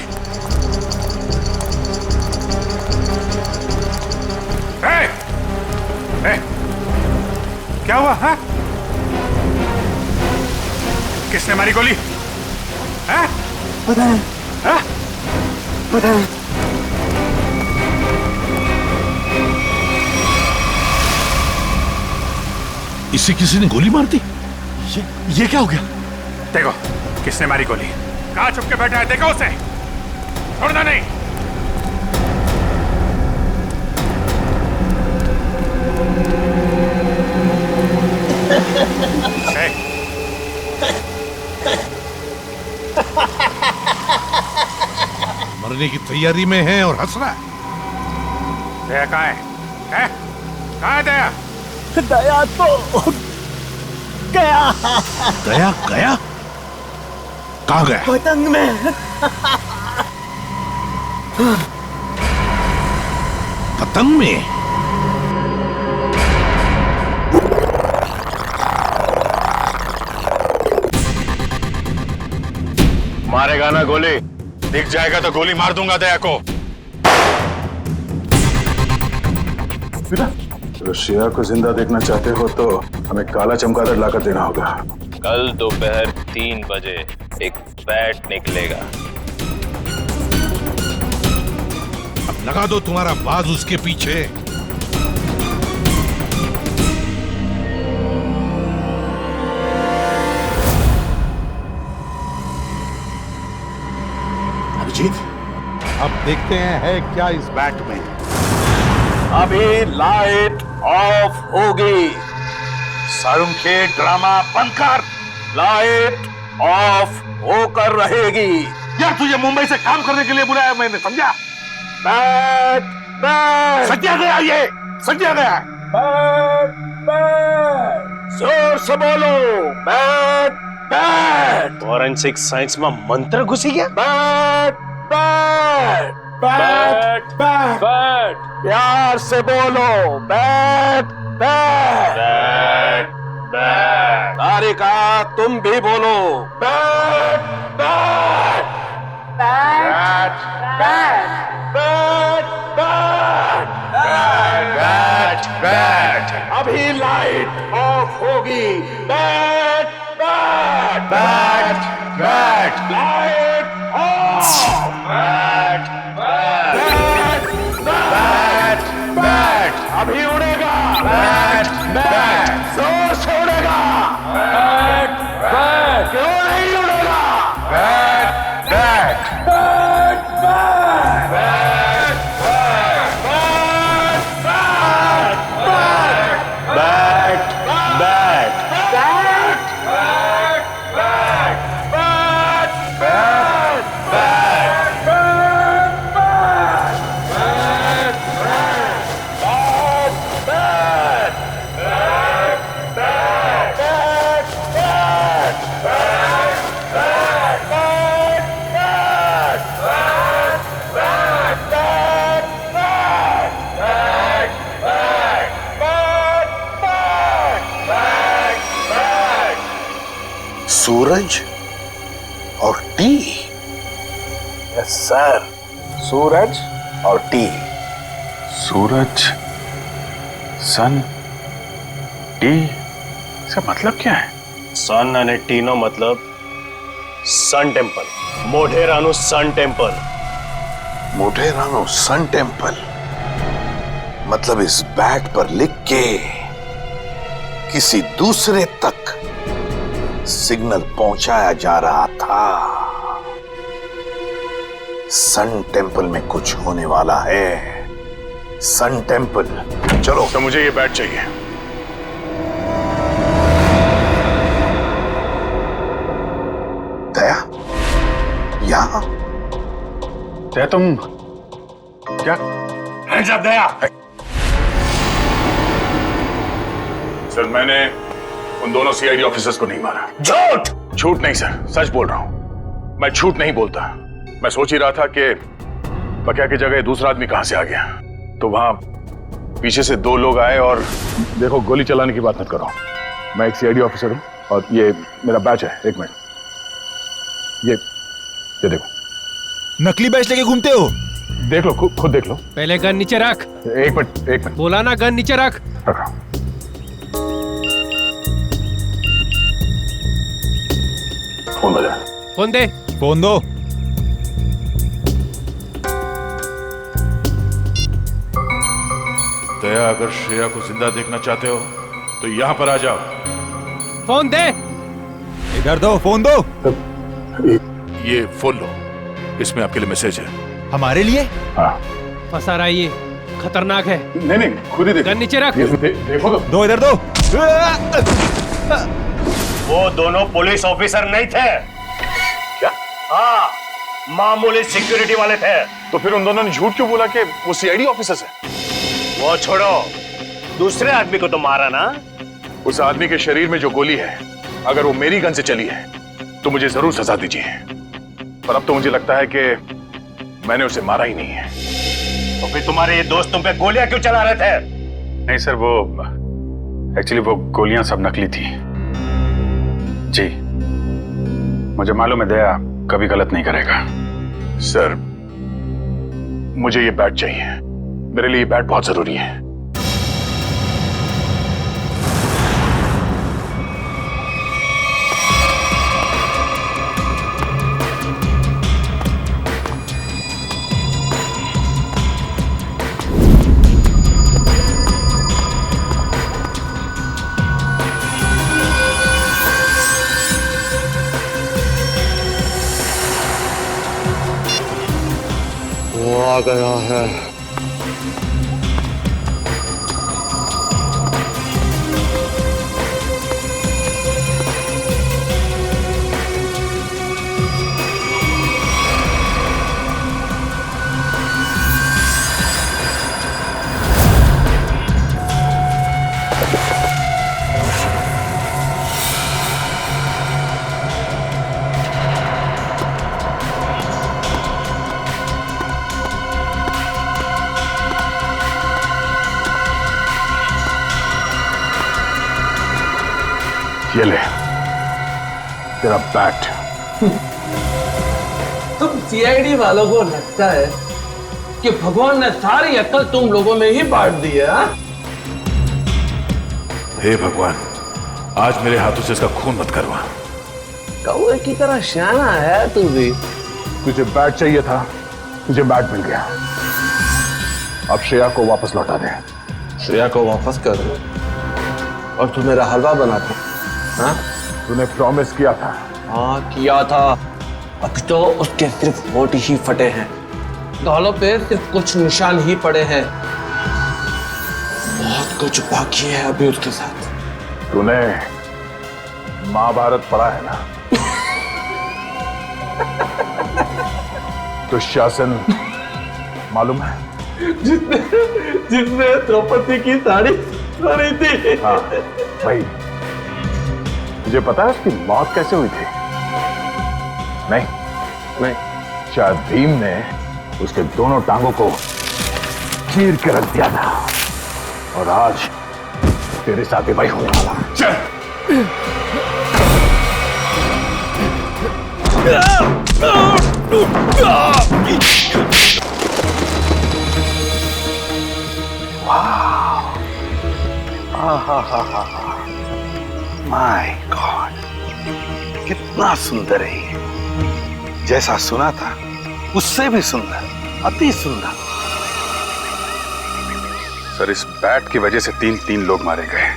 क्या हुआ? हाँ? किसने मारी गोली? हाँ? पता है। हाँ? पता है। इसे किसी ने गोली मार दी? ये क्या हो गया? देखो किसने मारी गोली। कहाँ छुप के बैठा है? देखो उसे, छोड़ना नहीं। मरने की तैयारी में है और हंस रहा है। दया कहाँ है? कहाँ है दया? दया तो गया। दया गया? कहाँ गया? पतंग में। पतंग में? मारेगा ना गोली? दिख जाएगा तो गोली मार दूंगा दया को। अगर श्रेया को जिंदा देखना चाहते हो तो हमें काला चमगादड़ लाकर देना होगा। कल दोपहर 3 बजे एक बैट निकलेगा। अब लगा दो तुम्हारा बाज उसके पीछे। अभिजीत, अब देखते हैं है क्या इस बैट में। अभी लाइट ऑफ होगी। सारुंखे ड्रामा बंद कर। लाइट ऑफ होकर रहेगी। यार तुझे मुंबई से काम करने के लिए बुलाया मैंने, समझा? बैट बैट सज्जा गया, ये सज्जा गया। बैट बैट जोर से बोलो। Bat bat. फॉरेंसिक साइंस में मंत्र घुसी गया। Bat bat bat bat bat. प्यार से बोलो। Bat bat bat bat. Niharika तुम भी बोलो। Bat bat bat bat bat bat bat अभी लाइट ऑफ होगी। Bat bat bat bat light of. Bat bat bat bat अभी उड़ेगा। बैट बैट जोर से उड़ेगा। बैट बैट क्यों नहीं उड़ेगा। Bat bat bat bat bat bat bat सूरज और टी। यस सर, सूरज और टी। सूरज, सन, टी, इसका मतलब क्या है? सन અને ટીનો મતલબ સન ટેમ્પલ, મોઢેરાનું સન ટેમ્પલ। मोढेरानो सन टेम्पल मतलब इस बैट पर लिख के किसी दूसरे तक सिग्नल पहुंचाया जा रहा था। सन टेम्पल में कुछ होने वाला है। Sun temple. चलो। तो मुझे ये बैट चाहिए। दया, यहां दया तुम क्या? जब दया सर, मैंने उन दोनों सीआईडी ऑफिसर्स को नहीं मारा। झूठ। झूठ नहीं सर, सच बोल रहा हूं। मैं झूठ नहीं बोलता। मैं सोच ही रहा था कि पकिया की जगह दूसरा आदमी कहां से आ गया, तो वहां पीछे से दो लोग आए और देखो, गोली चलाने की बात मत करो। मैं एक सीआईडी ऑफिसर हूं और ये मेरा बैच है। एक मिनट, ये देखो। नकली बैच लेके घूमते हो? देख लो, खुद देख लो। पहले गन नीचे रख। एक मिनट। बोला ना, गन नीचे रख। रखा। फोन बजा। फोन दे। फोन दो। दया, अगर श्रेया को जिंदा देखना चाहते हो तो यहां पर आ जाओ। फोन दे। इधर दो, फोन दो। ये फोन लो, इसमें आपके लिए मैसेज है। हमारे लिए? हाँ। फंसा रहा है ये, खतरनाक है। नहीं, खुद ही देखो। गन नीचे रख। देखो तो। दो, इधर दो। वो दोनों पुलिस ऑफिसर नहीं थे। क्या? हाँ, मामूली सिक्योरिटी वाले थे। तो फिर उन दोनों ने झूठ क्यों बोला कि वो सीआईडी ऑफिसर्स है? वो छोड़ो, दूसरे आदमी को तो मारा ना। उस आदमी के शरीर में जो गोली है, अगर वो मेरी गन से चली है तो मुझे जरूर सजा दीजिए। पर अब तो मुझे लगता है कि मैंने उसे मारा ही नहीं है। तो फिर तुम्हारे ये दोस्त तुम पे गोलियां क्यों चला रहे थे? नहीं सर, वो एक्चुअली वो गोलियां सब नकली थी जी। मुझे मालूम है दया कभी गलत नहीं करेगा। सर, मुझे ये बैट चाहिए। मेरे लिए ये बैट बहुत जरूरी है। वो आ गया है। ये ले। तेरा बैट। तुम सीआईडी वालों को लगता है कि भगवान ने सारी अक्ल तुम लोगों में ही बांट दी है? हे भगवान, आज मेरे हाथों से इसका खून मत करवा। कौवे की तरह शाना है तू भी। तुझे बैट चाहिए था, तुझे बैट मिल गया। अब श्रेया को वापस लौटा दे। श्रेया को वापस कर दो और तू मेरा हलवा बना दो। हाँ? तूने प्रॉमिस किया था। हाँ किया था। अब तो उसके सिर्फ होठ ही फटे हैं, गालों पे सिर्फ कुछ निशान ही पड़े हैं। बहुत कुछ बाकी है अभी उसके साथ। तूने महाभारत पढ़ा है ना? दुशासन मालूम है? जिसने द्रौपदी की साड़ी पहनी थी। हाँ भाई, तुझे पता है उसकी मौत कैसे हुई थी? नहीं, शायद भीम ने उसके दोनों टांगों को चीर के रख दिया था और आज तेरे साथ भाई होने वाला। माय गॉड, कितना सुंदर है ये। जैसा सुना था उससे भी सुंदर, अति सुंदर। सर, इस बैट की वजह से तीन लोग मारे गए।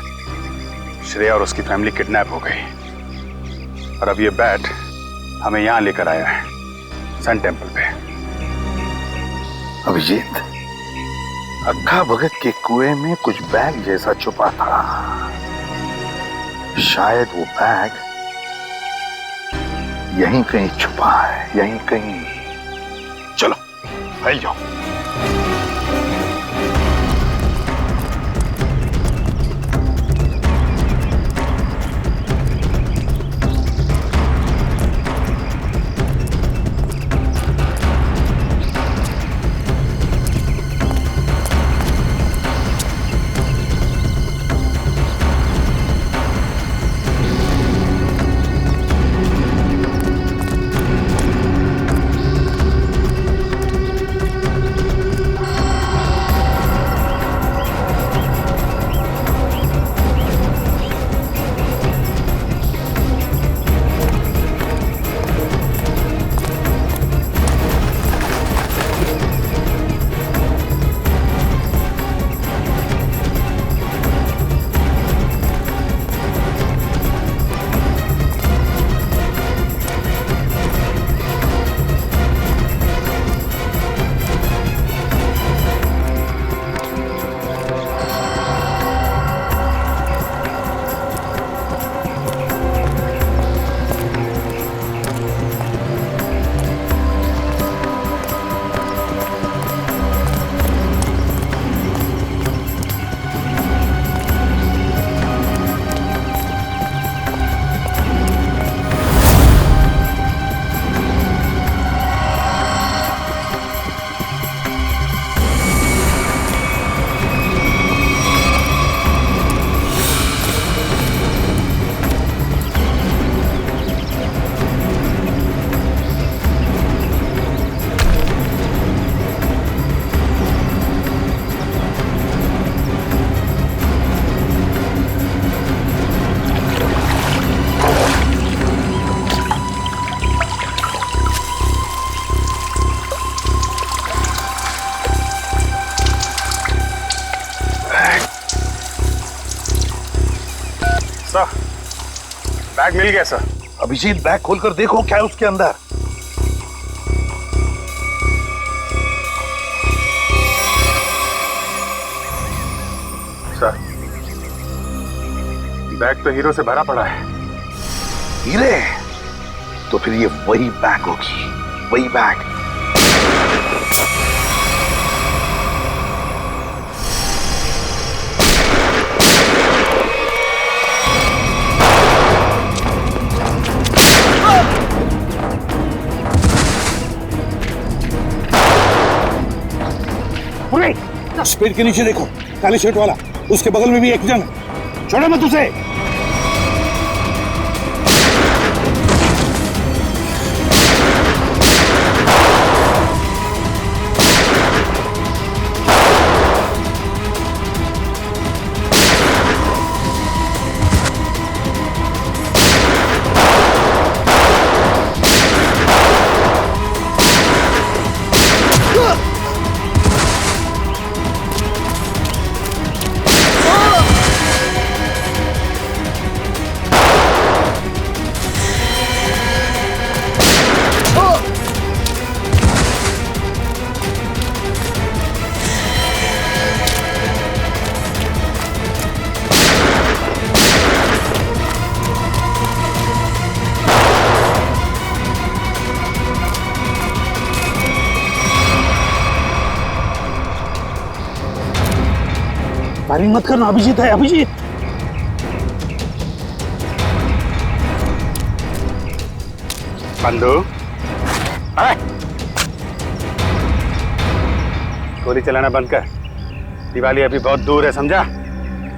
श्रेया और उसकी फैमिली किडनैप हो गई और अब ये बैट हमें यहां लेकर आया है, सन टेम्पल पे। अभिजीत, अक्खा भगत के कुएं में कुछ बैग जैसा छुपा था। शायद वो बैग यहीं कहीं छुपा है, यहीं कहीं। चलो फैल जाओ। बैग मिल गया सर। अभिजीत, बैग खोलकर देखो क्या है उसके अंदर। सर, बैग तो हीरो से भरा पड़ा है। हीरे? तो फिर ये वही बैग होगी, वही बैग। उस पेड़ के नीचे देखो, काले शर्ट वाला, उसके बगल में भी एक जन। छोड़ो मत उसे। फायरिंग मत करना, अभिजीत है, अभिजीत। बंधु, गोली चलाना बंद कर। दिवाली अभी बहुत दूर है, समझा?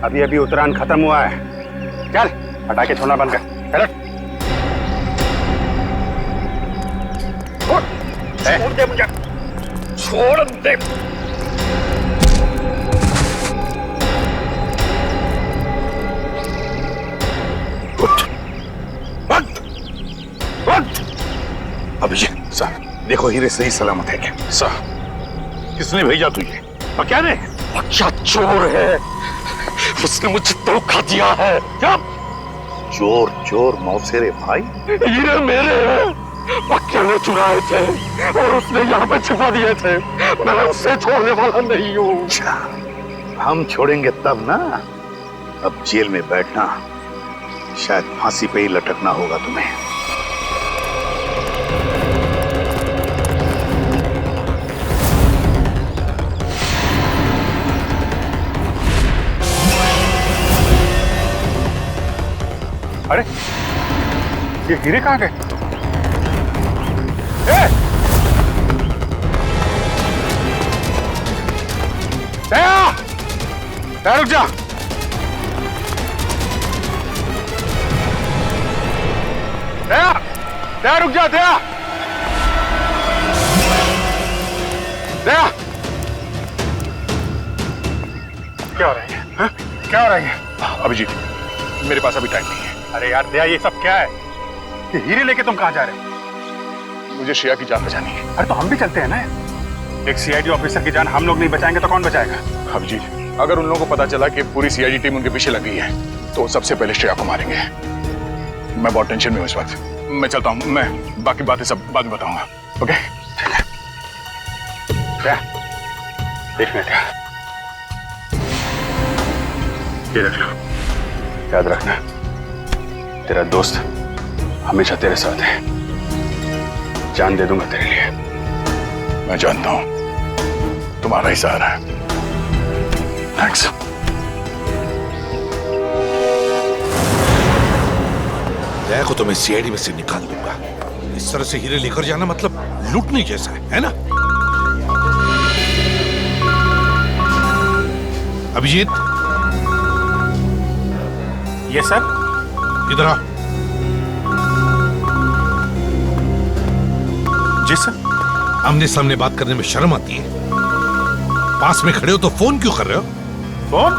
अभी अभी उत्तरायण खत्म हुआ है। चल, पटाखे छोड़ना बंद कर। चल। छोड़ दे मुझे, छोड़ दे। अभिजीत सर, देखो हीरे सही सलामत है क्या? सर, किसने भेजा तुझे? और क्या ने? अच्छा चोर है, उसने मुझे धोखा दिया है। क्या? चोर चोर मौसेरे भाई? हीरे मेरे हैं, पक्के ने चुराए थे और उसने यहाँ पे छिपा दिए थे। मैं उससे छोड़ने वाला नहीं हूँ। हम छोड़ेंगे तब ना। अब जेल में बैठना, शायद फांसी पे ही लटकना होगा तुम्हें। अरे, ये हीरे कहाँ गए? दया! दया रुक जा! दया! दया रुक जा, दया! दया! क्या हो रहा है? हाँ? क्या हो रहा है? अभिजीत, मेरे पास अभी टाइम नहीं है। अरे यार दया, ये सब क्या है? ये हीरे लेके तुम कहाँ जा रहे हो? मुझे श्रेया की जान बचानी है। अरे तो हम भी चलते हैं ना। एक सीआईडी ऑफिसर की जान हम लोग नहीं बचाएंगे तो कौन बचाएगा? अभिजीत, अगर उन लोगों को पता चला कि पूरी सीआईडी टीम उनके पीछे लगी है तो सबसे पहले श्रेया को मारेंगे। मैं बहुत टेंशन में हूँ इस वक्त। मैं चलता हूँ, मैं बाकी बातें सब बाद में बताऊंगा। ओके? एक मिनट, ये रख लो, याद रखना तेरा दोस्त हमेशा तेरे साथ है। जान दे दूंगा तेरे लिए। मैं जानता हूं तुम्हारा ही सहारा है। थैंक्स। दया को तो मैं सीआईडी में से निकाल दूंगा। इस तरह से हीरे लेकर जाना मतलब लूटने जैसा है ना? अभिजीत, ये सर, इधर आ। जी सर। आमने सामने बात करने में शर्म आती है? पास में खड़े हो तो फोन क्यों कर रहे हो? फोन?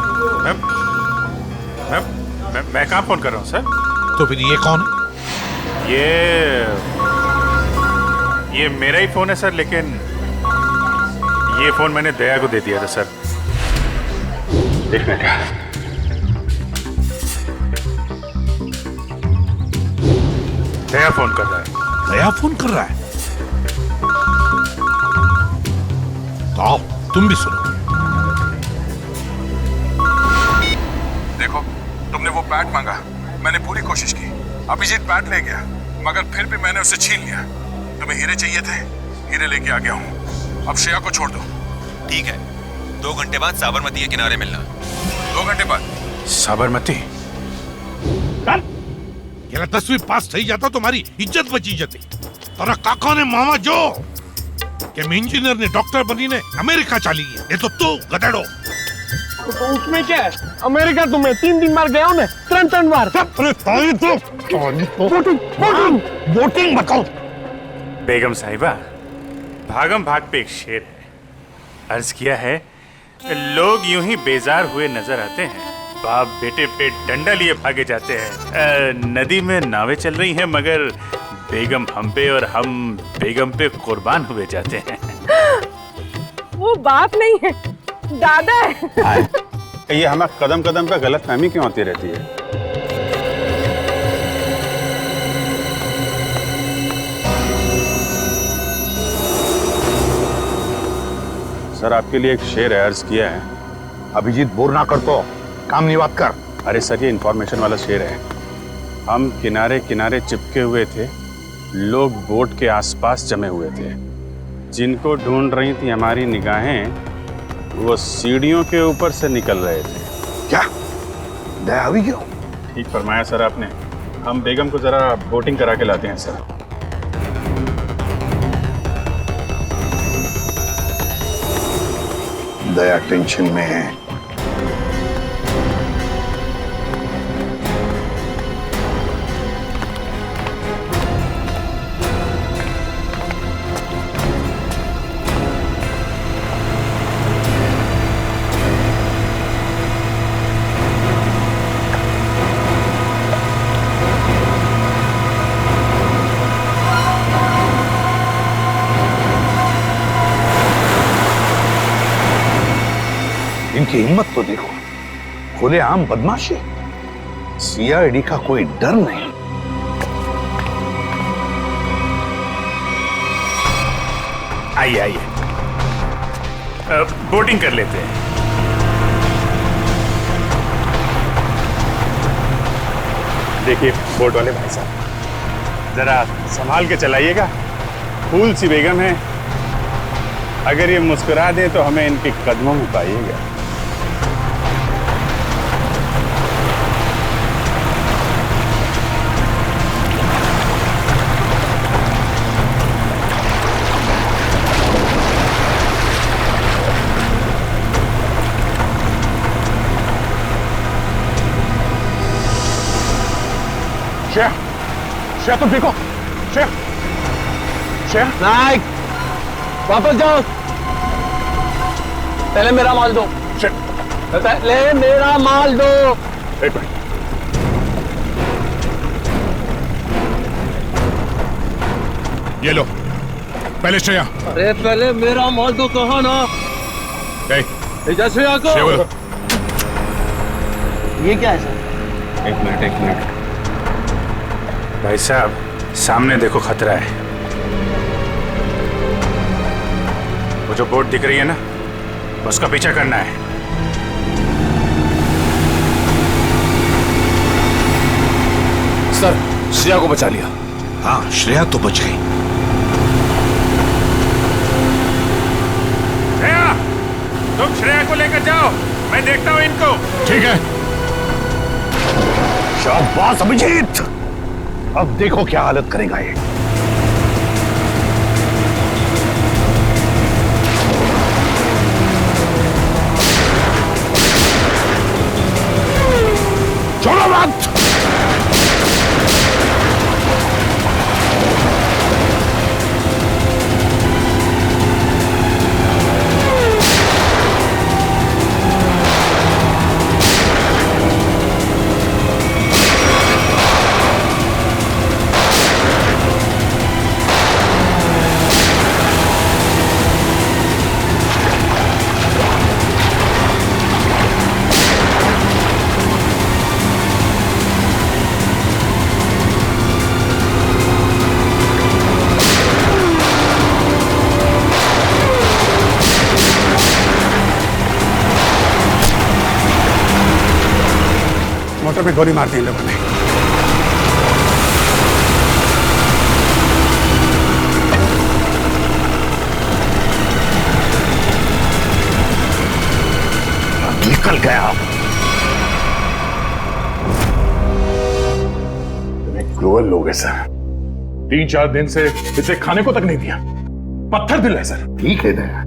मैं कहाँ फोन कर रहा हूँ सर? तो फिर ये कौन है? ये मेरा ही फोन है सर, लेकिन ये फोन मैंने दया को दे दिया था सर। एक मिनट, दया फोन कर रहा है। दया फोन कर रहा है? तो आओ तुम भी सुनो। देखो, तुमने वो बैट मांगा, मैंने पूरी कोशिश की। अभिजीत बैट ले गया, मगर फिर भी मैंने उसे छीन लिया। तुम्हें हीरे चाहिए थे, हीरे लेके आ गया हूँ। अब श्रेया को छोड़ दो। ठीक है, 2 घंटे बाद साबरमती के किनारे मिलना। 2 घंटे बाद? साबरमती? ये 10वीं पास थी जाता तुम्हारी इज्जत बची जाती। तोरा काका ने मामा जो कि इंजीनियर ने डॉक्टर बनी ने अमेरिका चली गई। ये तो तू गधेड़ो। तो उसमें क्या है? अमेरिका तुम्हें 3 बार गया हूं मैं, 3 बार। वोटिंग बताओ। बेगम साहिबा, भागम भाग पे एक शेर है। अर्ज किया है, लोग यूं ही बेजार हुए नजर आते हैं, बाप बेटे पे डंडा लिए भागे जाते हैं। नदी में नावें चल रही हैं, मगर बेगम हम पे और हम बेगम पे कुर्बान हुए जाते हैं। वो बाप नहीं है, दादा है। ये हमारे कदम कदम पे गलतफहमी क्यों होती रहती है? सर, आपके लिए एक शेर है, अर्ज किया है। अभिजीत, बोर ना कर तो काम नहीं बात कर। अरे सर, ये इन्फॉर्मेशन वाला शेर है। हम किनारे किनारे चिपके हुए थे, लोग बोट के आसपास जमे हुए थे। जिनको ढूंढ रही थी हमारी निगाहें, वो सीढ़ियों के ऊपर से निकल रहे थे। क्या दया हुई क्यों? ठीक फरमाया सर आपने। हम बेगम को जरा बोटिंग करा के लाते हैं सर। दया टेंशन में है। इनकी हिम्मत तो देखो, खुलेआम बदमाशी। सीआईडी का कोई डर नहीं। आइए आइए, बोटिंग कर लेते हैं। देखिए बोट वाले भाई साहब, जरा संभाल के चलाइएगा। फूल सी बेगम है, अगर ये मुस्कुरा दे तो हमें इनके कदमों में पाइएगा। श्रेया, श्रेया तुम ठीक हो? श्रेया, श्रेया, नाइक, वापस जाओ। पहले मेरा माल दो। पहले मेरा माल दो। एक मिनट। ये लो, पहले श्रेया। अरे पहले मेरा माल दो, कहा ना। श्रेया को। ये क्या है सर? एक मिनट भाई साहब, सामने देखो खतरा है। वो जो बोट दिख रही है ना, उसका पीछा करना है। सर, श्रेया को बचा लिया। हाँ, श्रेया तो बच गई। श्रेया, तुम श्रेया को लेकर जाओ, मैं देखता हूं इनको। ठीक है। शाबाश अभिजीत, अब देखो क्या हालत करेगा ये। छोड़ो मत। मोटर पे गोली मार दी इन लोगों ने। निकल गया। तुम्हें क्रूअल लोग हैं सर। 3-4 दिन से इसे खाने को तक नहीं दिया। पत्थर दिल है सर। ठीक है दया,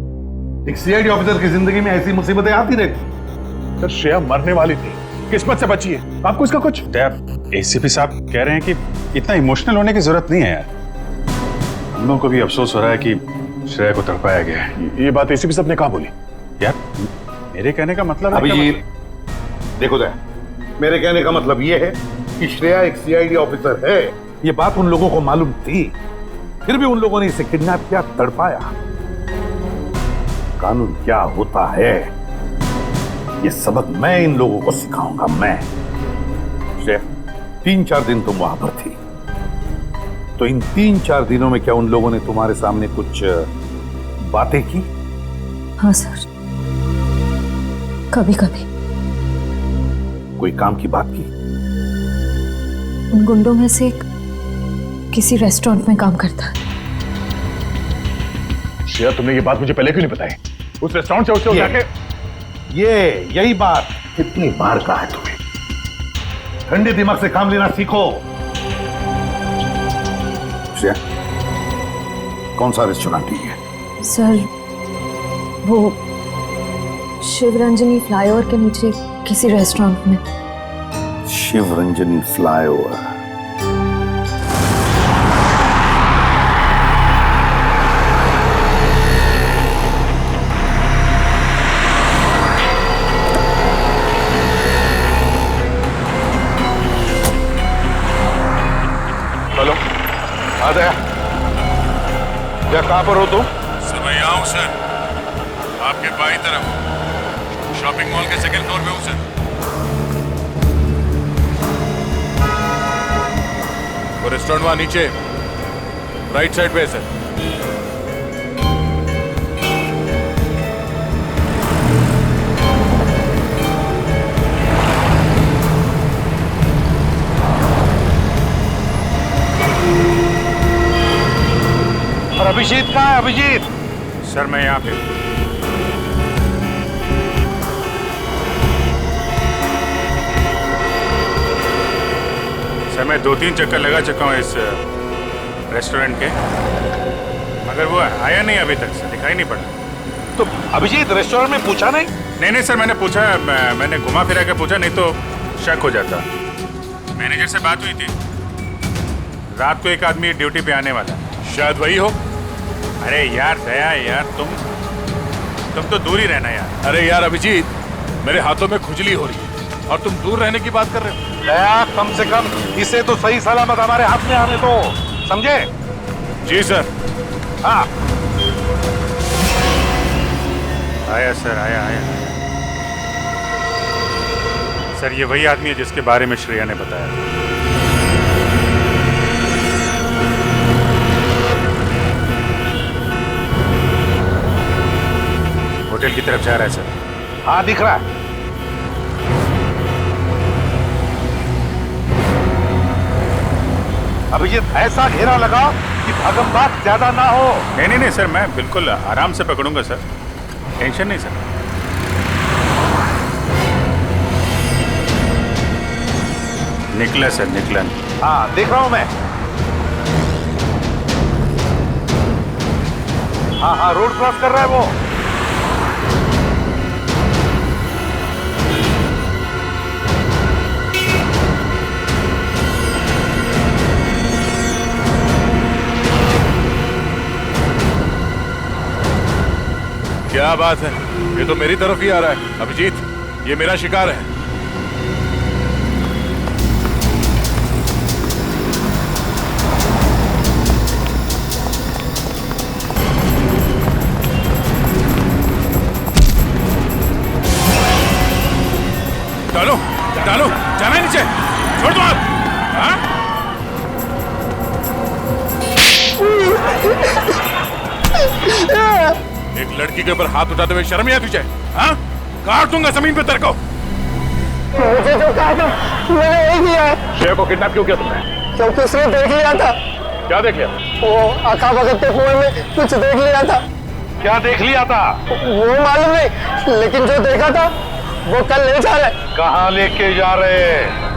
एक सीआईडी ऑफिसर की जिंदगी में ऐसी मुसीबतें आती रहती। सर श्रेया मरने वाली थी, किस्मत से बची है। आपको इसका कुछ? एसीपी साहब कह रहे हैं कि इतना इमोशनल होने की जरूरत नहीं है यार। हम लोगों को भी अफसोस हो रहा है कि श्रेया को तड़पाया गया है। ये बात एसीपी साहब ने कहा बोली? यार मेरे कहने का मतलब अभिजीत, देखो दया, मेरे कहने का मतलब ये है कि श्रेया एक सीआईडी ऑफिसर है। ये बात उन लोगों को मालूम थी, फिर भी उन लोगों ने इसे किडनैप किया, तड़पाया। कानून क्या होता है, ये सबक मैं इन लोगों को सिखाऊंगा। मैं श्रेया, 3-4 दिन तुम वहां पर थी, तो इन 3-4 दिनों में क्या उन लोगों ने तुम्हारे सामने कुछ बातें की? हाँ सर, कभी कभी। कोई काम की बात की? उन गुंडों में से एक किसी रेस्टोरेंट में काम करता है। श्रेया, तुमने ये बात मुझे पहले क्यों नहीं बताई? उस रेस्टोरेंट से उससे जाके यही बात कितनी बार कहा है तुम्हें, ठंडे दिमाग से काम लेना सीखो। श्रेया, कौन सा रेस्टोरेंट है? सर वो शिवरंजनी फ्लाईओवर के नीचे किसी रेस्टोरेंट में। शिवरंजनी फ्लाईओवर। हेलो, आ गया क्या? कहां पर हो तुम? सर मैं यहाँ हूँ सर, आपके बाईं तरफ शॉपिंग मॉल के सेकंड फ्लोर पे हूँ सर। वो रेस्टोरेंट वहां नीचे राइट साइड पे है सर। और अभिजीत कहाँ है? अभिजीत सर मैं यहाँ पे। सर मैं 2-3 चक्कर लगा चुका हूँ इस रेस्टोरेंट के, मगर वो आया नहीं अभी तक सर, दिखाई नहीं पड़ा। तो अभिजीत रेस्टोरेंट में पूछा नहीं? नहीं सर, मैंने पूछा, मैंने घुमा फिरा के पूछा, नहीं तो शक हो जाता। मैनेजर से बात हुई थी, रात को एक आदमी ड्यूटी पे आने वाला, शायद वही हो। अरे यार दया यार, तुम तो दूर ही रहना यार। अरे यार अभिजीत, मेरे हाथों में खुजली हो रही है और तुम दूर रहने की बात कर रहे हो। दया, कम से कम इसे तो सही सलामत हमारे हाथ में आने दो, समझे? जी सर। हाँ आया सर, आया। सर ये वही आदमी है जिसके बारे में श्रेया ने बताया। होटल की तरफ जा रहा है सर। हाँ दिख रहा है। अभिजीत ऐसा घेरा लगा कि भागम-भाग ज्यादा ना हो। नहीं सर, मैं बिल्कुल आराम से पकड़ूंगा सर, टेंशन नहीं सर। निकला सर, निकला। हाँ देख रहा हूं मैं। हाँ रोड क्रॉस कर रहा है वो। क्या बात है, ये तो मेरी तरफ ही आ रहा है। अभिजीत, ये मेरा शिकार है। डालो, जाना है नीचे, छोड़ दो आप। हाँ? एक लड़की के ऊपर हाथ उठाते हुए शर्म नहीं आती तुझे? हाँ? काट दूंगा जमीन पे तेरे को। मुझे जो कहा था मैंने वही किया है। श्रेया को किडनैप क्यों किया तुमने? क्योंकि उसने देख लिया था। क्या देख लिया? वो आका भगत के फोन में कुछ देख लिया था। क्या देख लिया था? वो मालूम नहीं, लेकिन जो देखा था वो कल ले जा रहे। कहाँ लेके जा रहे?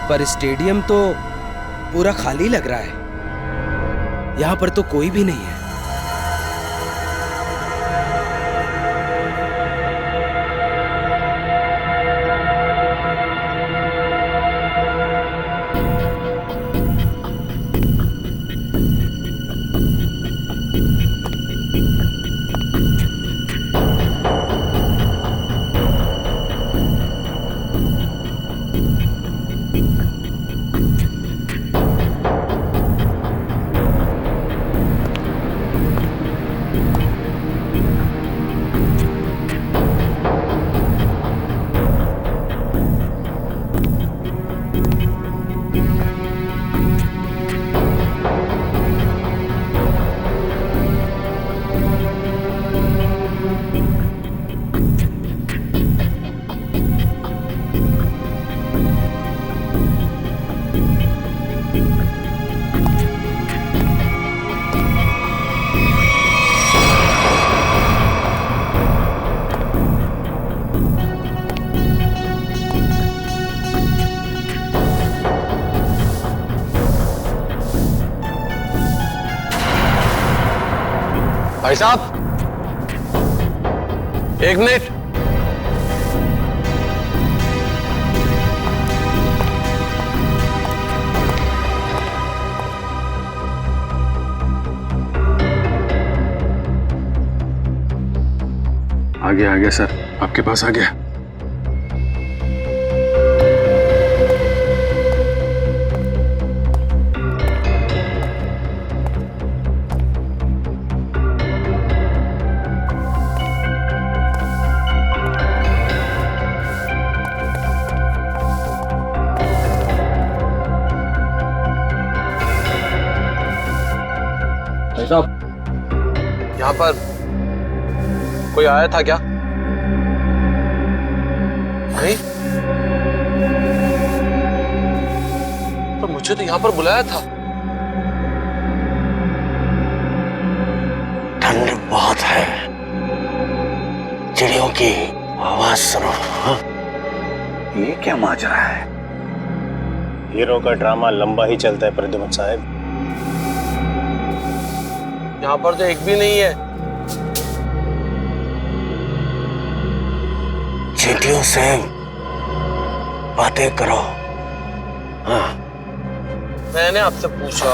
पर स्टेडियम तो पूरा खाली लग रहा है। यहाँ पर तो कोई भी नहीं है। भाई साहब, एक मिनट। आ गया सर, आपके पास आ गया। भाई साहब, यहाँ पर कोई आया था क्या? नहीं, पर मुझे तो यहाँ पर बुलाया था। ठंड बहुत है, चिड़ियों की आवाज सुनो। हाँ? ये क्या माजरा है? हीरो का ड्रामा लंबा ही चलता है प्रद्युमन साहब। यहाँ पर तो एक भी नहीं है। चींटियों से बातें करो। हाँ। मैंने आपसे पूछा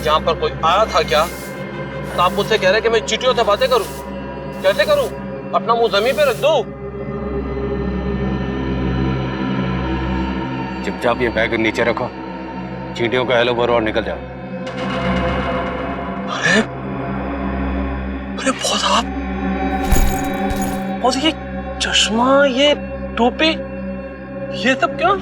यहाँ पर कोई आया था क्या, तो आप मुझसे कह रहे कि मैं चींटियों से बातें करूं। कैसे करूं? अपना मुंह जमीन पे रख दो। चुपचाप ये बैग नीचे रखो, चींटियों का हेलो बोलो और निकल जाओ। अरे अरे बहुत आप, और ये चश्मा, ये टोपी, ये सब क्या?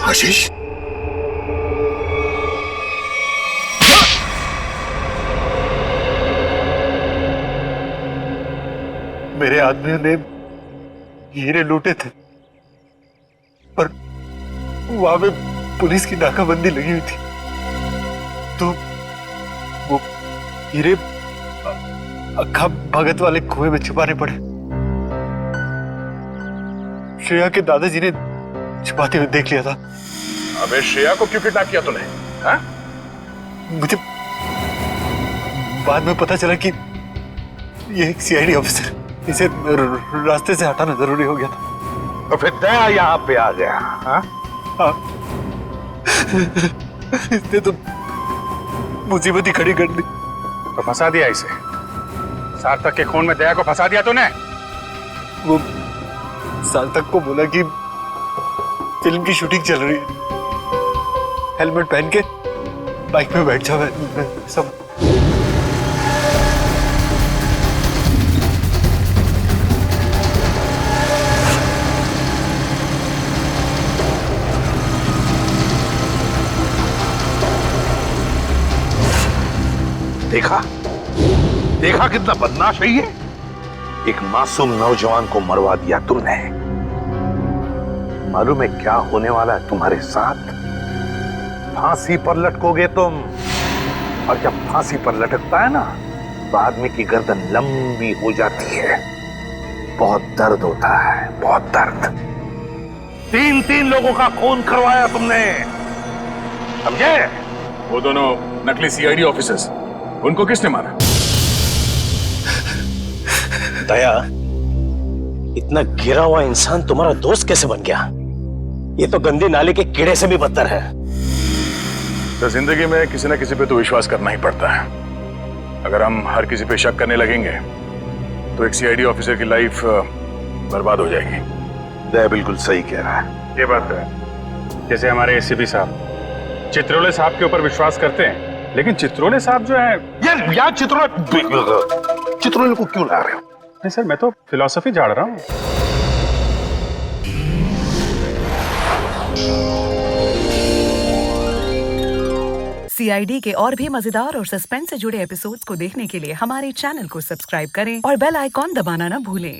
आशीष, मेरे आदमियों ने हीरे लूटे थे, पर वहां पे पुलिस की नाकाबंदी लगी हुई थी, तो वो हीरे अक्खा भगत वाले कुएं में छुपाने पड़े। श्रेया के दादाजी ने छुपाते हुए देख लिया था। अबे श्रेया को क्यों किडनैप किया तूने? हाँ? मुझे बाद में पता चला कि ये एक सीआईडी ऑफिसर, इसे रास्ते से हटाना जरूरी हो गया था। तो फिर दया यहाँ पे आ गया। हाँ? इसने तो मुसीबत ही खड़ी कर दी। तो फंसा दिया इसे। सार्थक के खून में दया को फंसा दिया तूने। वो सार्थक को बोला कि फिल्म की शूटिंग चल रही है, हेलमेट पहन के बाइक में बैठ जाओ। सब देखा देखा कितना बदमाश है ये। एक मासूम नौजवान को मरवा दिया तुमने। मालूम है क्या होने वाला है तुम्हारे साथ? फांसी पर लटकोगे तुम। और जब फांसी पर लटकता है ना तो आदमी की गर्दन लंबी हो जाती है। बहुत दर्द होता है, बहुत दर्द। 3 लोगों का खून करवाया तुमने, समझे? वो दोनों नकली सीआईडी ऑफिसर्स, उनको किसने मारा? दया, इतना गिरा हुआ इंसान तुम्हारा दोस्त कैसे बन गया? ये तो गंदी नाली के कीड़े से भी बदतर है। तो जिंदगी में किसी न किसी पे तो विश्वास करना ही पड़ता है। अगर हम हर किसी पे शक करने लगेंगे तो एक सीआईडी ऑफिसर की लाइफ बर्बाद हो जाएगी। दया बिल्कुल सही कह रहा है। ये बात है। जैसे हमारे एसीपी साहब चित्रोले साहब के ऊपर विश्वास करते हैं, लेकिन चित्रोले साहब जो है यार चित्रोले को क्यों ला रहे हो? नहीं सर, मैं तो फिलॉसफी झाड़ रहा हूँ। सीआईडी के और भी मजेदार और सस्पेंस से जुड़े एपिसोड्स को देखने के लिए हमारे चैनल को सब्सक्राइब करें और बेल आइकॉन दबाना ना भूलें।